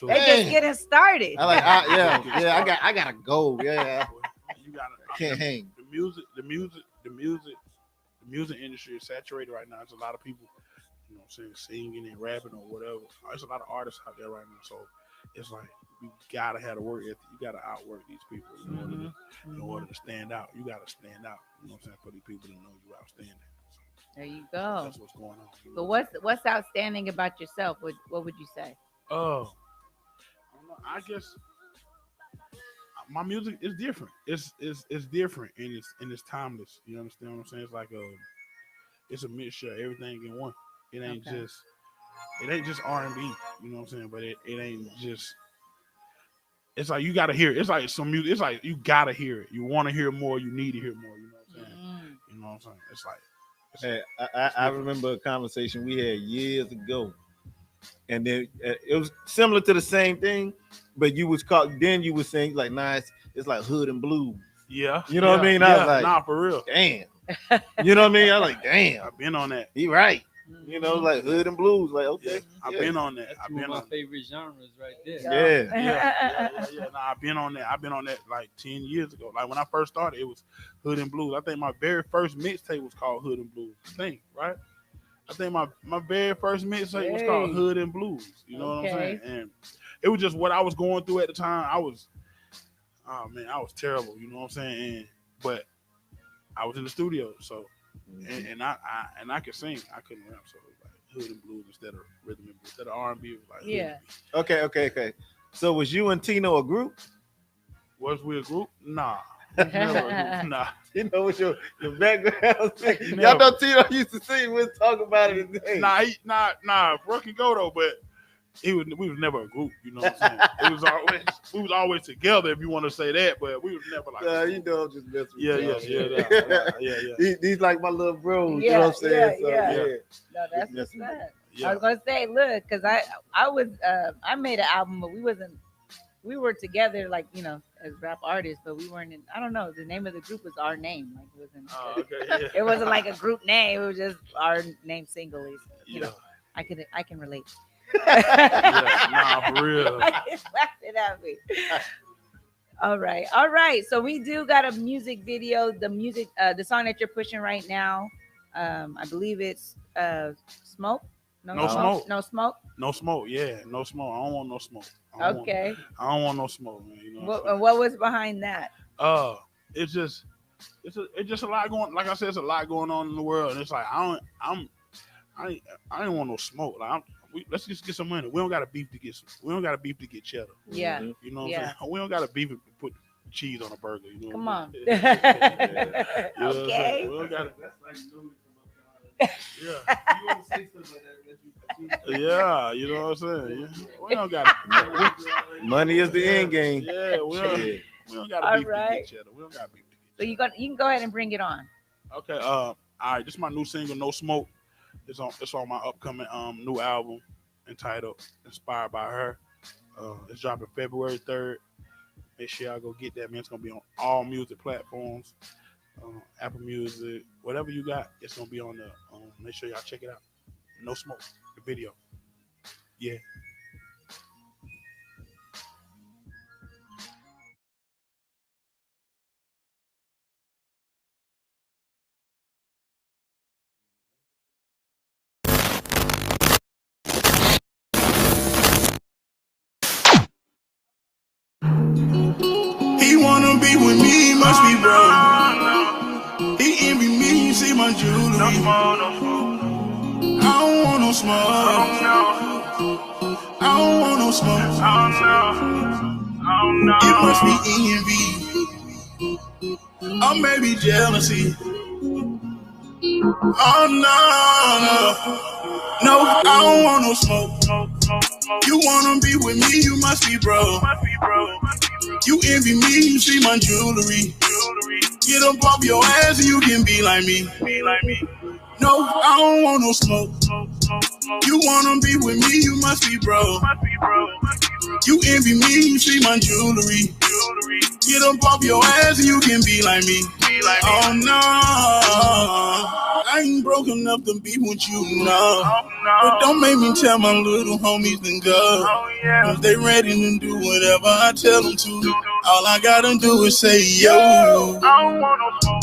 like, just getting started. I like, I gotta go. Yeah, You gotta can't hang. The music music industry is saturated right now. There's a lot of people, you know what I'm saying, singing and rapping or whatever. There's a lot of artists out there right now. So it's like you gotta have the work ethic. You gotta outwork these people in order to stand out. You gotta stand out. You know what I'm saying? For these people to know you outstanding. There you go. That's what's going on. So what's outstanding about yourself? What would you say? I guess my music is different. It's different and it's timeless. You understand what I'm saying? It's like it's a mixture of everything in one. It ain't just R&B. You know what I'm saying? But it ain't just. It's like you gotta hear it. It's like some music. It's like you gotta hear it. You want to hear more. You need to hear more. You know what I'm saying? You know what I'm saying? It's like. Hey, I remember a conversation we had years ago, and then it was similar to the same thing, but you was saying like, nah, it's like hood and blues. Yeah, you know what I mean. I was like, nah, for real. Damn, you know what I mean. I was like, damn, I've been on that. He right. You know, like hood and blues. Like, okay, I've been on that. That's one of my favorite genres right there. Yeah. Nah, I've been on that like 10 years ago. Like when I first started, it was hood and blues. I think my very first mixtape was called Hood and Blues. Right? I think my very first mixtape was called Hood and Blues. You know what I'm saying? And it was just what I was going through at the time. I was terrible. You know what I'm saying? But I was in the studio, so. And I could sing. I couldn't rap, so it was like hood and blues instead of rhythm and blues. Instead of R&B, it was like Okay. So was you and Tino a group? Was we a group? Nah. Never a group. Nah. You know what's your background? Y'all know Tino used to sing. We'll talk about it today. Nah. Brooke can go though, but we was never a group. You know what I'm saying? We was always together. If you want to say that, but we was never like. You know, I'm just messing with Yeah. These like my little bros. Yeah, you know what I'm saying? No, that's what's up. I was gonna say, look, because I made an album, but we were together, like, you know, as rap artists, but we weren't in. I don't know. The name of the group was our name. Like it wasn't. It wasn't like a group name. It was just our name singly. You know, I can relate. Nah, for real. Laughing at me. All right. So we do got a music video. The song that you're pushing right now, I believe it's Smoke. No smoke. No smoke. No smoke. Yeah, no smoke. I don't want no smoke. I don't want no smoke, man. You know what was behind that? It's just a lot going. Like I said, it's a lot going on in the world, and it's like I ain't want no smoke. Like let's just get some money. We don't got to beef to get cheddar. Yeah. You know what I'm saying? We don't got to beef to put cheese on a burger. You know. Come on. Okay. We don't got Yeah, you know what I'm saying? Yeah. We don't got money is the end game. Yeah, we don't got to beef to get cheddar. We don't got to beef to get cheddar. So you can go ahead and bring it on. Okay. All right. This is my new single, No Smoke. It's on my upcoming new album entitled Inspired by Her. It's dropping February 3rd. Make sure y'all go get that, man. It's gonna be on all music platforms, Apple Music, whatever you got. It's gonna be on the. Make sure y'all check it out. No Smoke, the video. Yeah. He wanna be with me, must be broke. He envy me, see my jewelry. I don't want no smoke. I don't want no smoke. It must be envy, or maybe jealousy. Oh no, I don't want no smoke. You wanna be with me, you must be broke. You envy me, you see my jewelry. Get up off your ass and you can be like me. No, I don't want no smoke. You wanna be with me, you must be broke. You envy me, you see my jewelry. Get up off your ass and you can be like me. Oh no, I ain't broke enough to be with you, no. But don't make me tell my little homies to go. Cause they ready to do whatever I tell them to. All I gotta do is say yo. I don't want no smoke.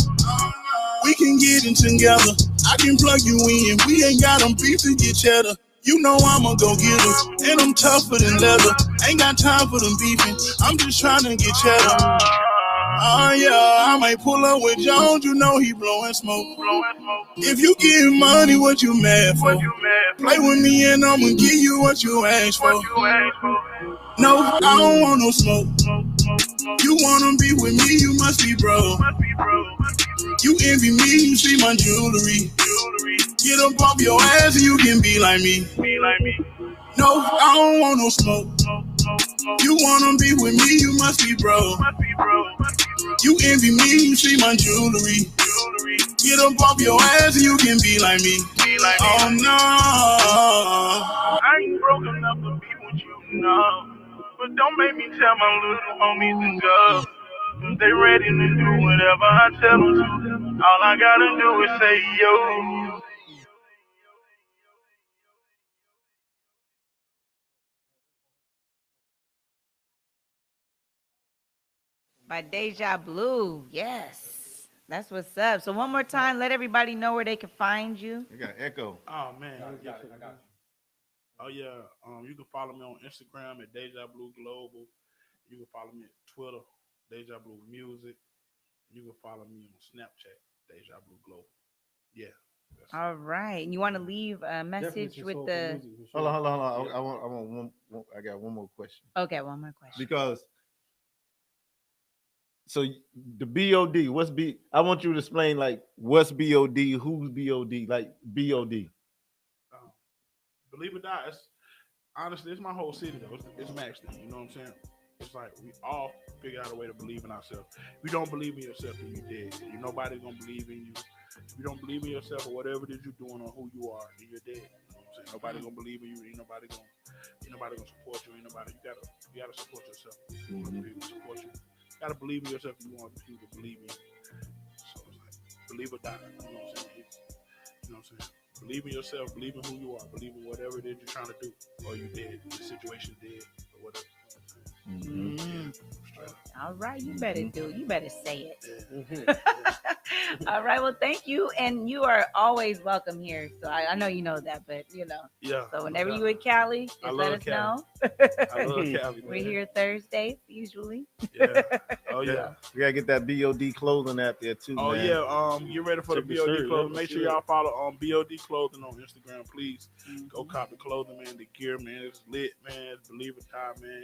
We can get in together. I can plug you in. We ain't got them beef to get cheddar. You know I'ma go get her, and I'm tougher than leather. Ain't got time for them beefing. I'm just trying to get cheddar. Oh yeah, I might pull up with Jones. You know he blowing smoke. If you getting money, what you mad for? Play with me and I'ma give you what you asked for. No, I don't want no smoke. You wanna be with me, you must be bro. You envy me, you see my jewelry. Get up off your ass and you can be like me. No, I don't want no smoke. You wanna be with me, you must be bro. You envy me, you see my jewelry. Get up off your ass and you can be like me. Oh no. I ain't broke enough to be with you, no. But don't make me tell my little homies to go. They ready to do whatever I tell them to. All I gotta do is say yo. By Dejabluu. Yes. That's what's up. So one more time, let everybody know where they can find you. You got echo. Oh man, I got you. Oh yeah, you can follow me on Instagram at Dejabluu Global. You can follow me at Twitter, Dejabluu Music. You can follow me on Snapchat, Dejabluu Global. Yeah. All right. And you want to leave a message with the... Hold on. I got one more question. Okay, one more question. Because so the BOD, what's B? I want you to explain like what's BOD, who's BOD, like BOD. Believe it or not, honestly, it's my whole city though. It's Maxton. You know what I'm saying? It's like we all figure out a way to believe in ourselves. If you don't believe in yourself, then you're dead. Nobody's gonna believe in you. If you don't believe in yourself or whatever it is you're doing or who you are, then you're dead. You know what I'm saying? Nobody's gonna believe in you. Ain't nobody gonna support you. Ain't nobody. You gotta support yourself. You want people to support you. You gotta believe in yourself. If you want people to believe in you. So it's like believe or die. You know what I'm saying? You know what I'm saying? Believe in yourself, believe in who you are, believe in whatever it is you're trying to do, or you dead, the situation dead, or whatever. All right, you better do it. You better say it. All right, well, thank you. And you are always welcome here. So I know you know that, but you know. Yeah. So whenever you in Cali, just let us know. I love Cali. We're here Thursdays, usually. Yeah. Oh, yeah. We gotta get that BOD clothing out there too. Oh, man. yeah. Get ready for Check the the BOD shirt, clothing. yeah, Make sure sure. y'all follow BOD clothing on Instagram, please. Go cop the clothing, man. The gear, man. It's lit, man. Believe it or not, man.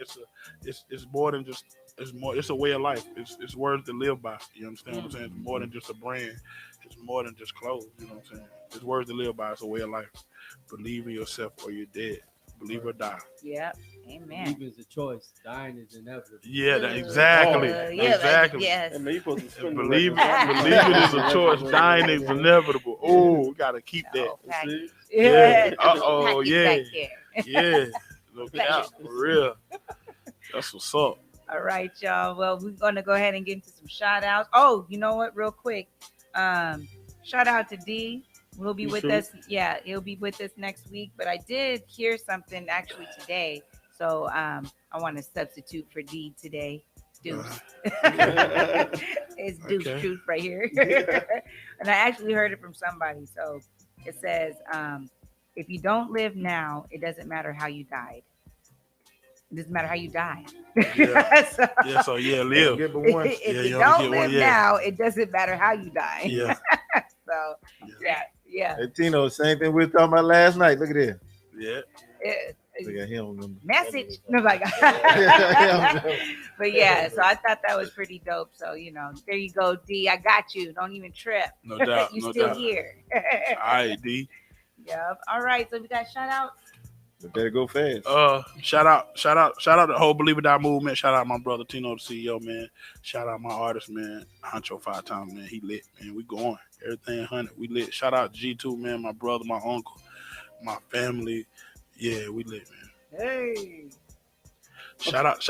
It's more than just. It's a way of life. It's words to live by. You understand what I'm saying? It's more than just a brand. It's more than just clothes. You know what I'm saying? It's words to live by. It's a way of life. Believe in yourself or you're dead. Believe or die. Yep. Amen. Believing is a choice. Dying is inevitable. Yeah, exactly. Exactly. Yes. And you supposed to spend the Believe record. it is a choice. Dying is inevitable. Oh, we gotta keep that. Yeah. Uh-oh, yeah. Back there. Yeah. Look out. For real. That's what's up. All right, y'all. Well, we're going to go ahead and get into some shout outs. Oh, you know what? Real quick. Shout out to D. He'll be with us. Yeah, he'll be with us next week. But I did hear something actually today. So I want to substitute for D today. Deuce. It's Deuce Truth right here. And I actually heard it from somebody. So it says, if you don't live now, it doesn't matter how you died. It doesn't matter how you die. Yeah. So live. If you don't live now, it doesn't matter how you die. Yeah. So yeah. Hey Tino, same thing we were talking about last night. Look at this. Yeah. Look at him. Message. No, like, but yeah, so I thought that was pretty dope. So, there you go, D. I got you. Don't even trip. No doubt. You no still doubt. here. All right, D. Yep. All right. So we got shout outs. We better go fast. Shout out the whole Believe It or Die movement. Shout out my brother Tino, the CEO, man. Shout out my artist, man. Honcho 5 times, man. He lit, man. We going. Everything 100. We lit. Shout out G2, man. My brother, my uncle, my family. Yeah, we lit, man. Hey. Shout out the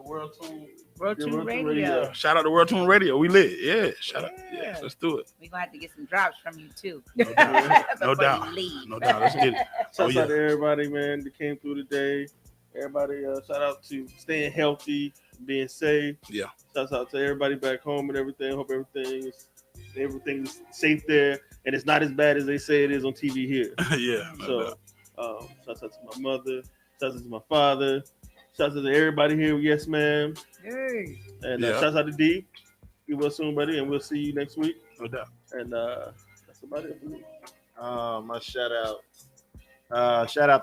World Tune. World Tune Radio. Yeah. Shout out to World Tune Radio. We lit. Yeah. Shout out. Yeah. Let's do it. We're gonna have to get some drops from you too. No doubt. No doubt. Let's get it. Shout out to everybody, man, that came through today. Everybody, shout out to staying healthy, being safe. Yeah. Shout out to everybody back home and everything. Hope everything is safe there, and it's not as bad as they say it is on TV here. Yeah. So, shout out to my mother. Shout out to my father. Shout out to everybody here. Yes, ma'am. Hey. And shout out to D. Be well soon, buddy, and we'll see you next week. No doubt. And that's about it for me. My shout out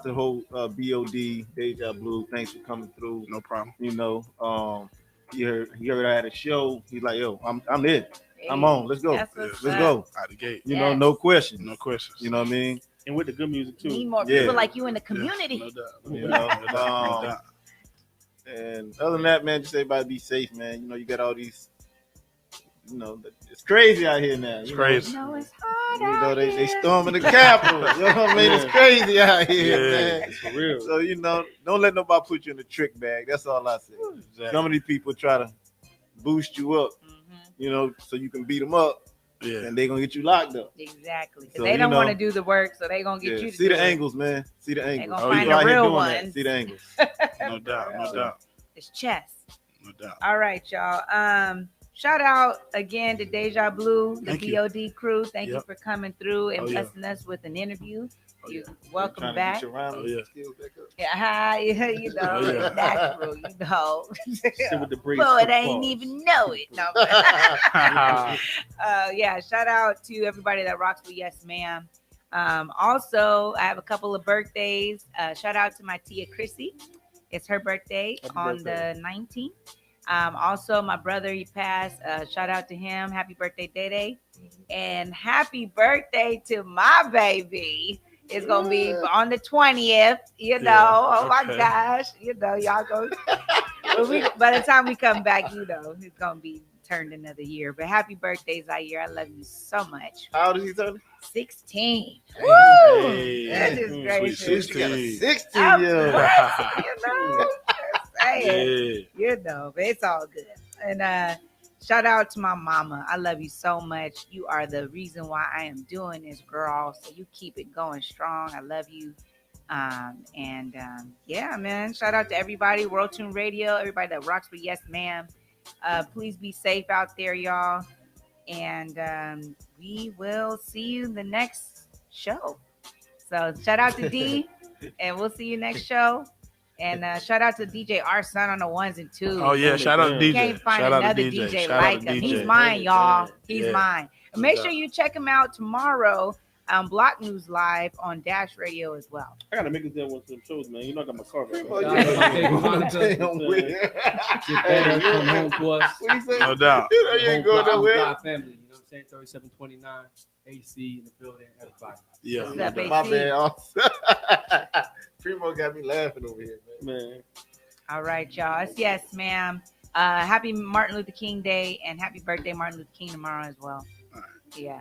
to the whole BOD Dejabluu. Thanks for coming through. No problem. You know, he heard I had a show. He's like, yo, I'm it. I'm on. Let's go. Let's go. Out the gate. You know, no questions. No questions. You know what I mean? And with the good music too. Need more people like you in the community. No doubt. You know, and other than that, man, just everybody be safe, man. You know, you got all these. You know, it's crazy out here now. It's crazy. No, it's hard. You know, they storming the Capitol. You know what I mean? It's crazy out here, man. It's for real. So, you know, don't let nobody put you in the trick bag. That's all I say. Exactly. Some of these people try to boost you up, you know, so you can beat them up. Yeah. And they're going to get you locked up. Exactly. Because So, they don't you want know, to do the work, so they're going to get you to see do the it. angles, man. See the angles. gonna find you the out here real doing ones. that. See the angles. No doubt. No doubt. It's chess. No doubt. All right, y'all. Shout out again to Dejabluu, the Thank you. BOD crew. Thank you Yep. for coming through and Oh, yeah. blessing us with an interview. You're Trying welcome to back. get your rhyming Oh, yeah. skills back up. Yeah, you know, Oh, yeah. natural, you know. Sit with the braids. But quick I ain't pause. even know it. No. Yeah, shout out to everybody that rocks with Yes Ma'am. Also, I have a couple of birthdays. Shout out to my Tia Chrissy. It's her birthday Happy on birthday. the 19th. Also, my brother, he passed. Shout out to him. Happy birthday, Day. And happy birthday to my baby. It's going to be on the 20th, you know. Yeah, Oh, my okay. gosh. You know, y'all go. By the time we come back, you know, it's going to be turned another year. But happy birthday, Zaire. I love you so much. How old is he turning? 16. Hey. Woo! That is Sweet gracious. 16. 16 I'm years. blessed, you know. Just saying. Yeah. You know, but it's all good. And shout out to my mama. I love you so much. You are the reason why I am doing this, girl. So you keep it going strong. I love you. Yeah, man. Shout out to everybody, World Tune Radio, everybody that rocks with Yes Ma'am. Please be safe out there, y'all. And we will see you the next show. So shout out to D, and we'll see you next show. And shout out to DJ R Son on the ones and twos. Oh yeah, shout out to You DJ. can't find Shout out to another DJ. DJ Shout out like to him. DJ. He's mine, y'all. He's Yeah. mine. And No make doubt. sure you check him out tomorrow on Block News Live on Dash Radio as well. I gotta make it there one of them shows, man. You know I got my car back. Oh, Come home to us. What you say? No doubt. You know you ain't going nowhere. Family, you know what I'm saying? 3729 AC in the building, everybody. Yeah. What's up, My AC? bad. Primo got me laughing over here, man. All right, y'all. It's Yes Ma'am. Happy Martin Luther King Day and happy birthday, Martin Luther King, tomorrow as well. Yeah.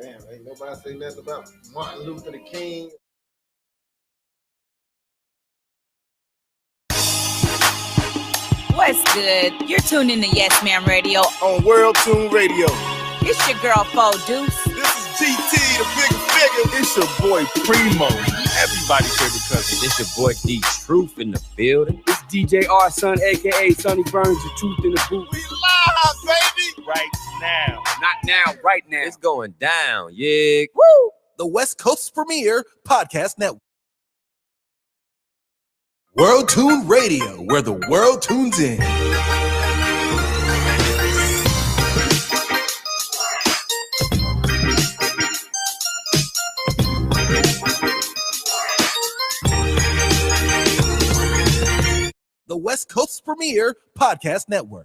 Damn, ain't nobody say nothing about Martin Luther King. What's good? You're tuned in to Yes Ma'am Radio on World Tune Radio. It's your girl, Fo Deuce. This is GT, the big figure. It's your boy Primo, everybody's favorite cousin. It's your boy D Truth in the building. It's DJ R Son, aka Sonny Burns, the truth in the booth. We live, baby. Right now. Not now, right now. It's going down, yeah. Woo! The West Coast's premier podcast network. World Tune Radio, where the world tunes in. The West Coast's premier podcast network.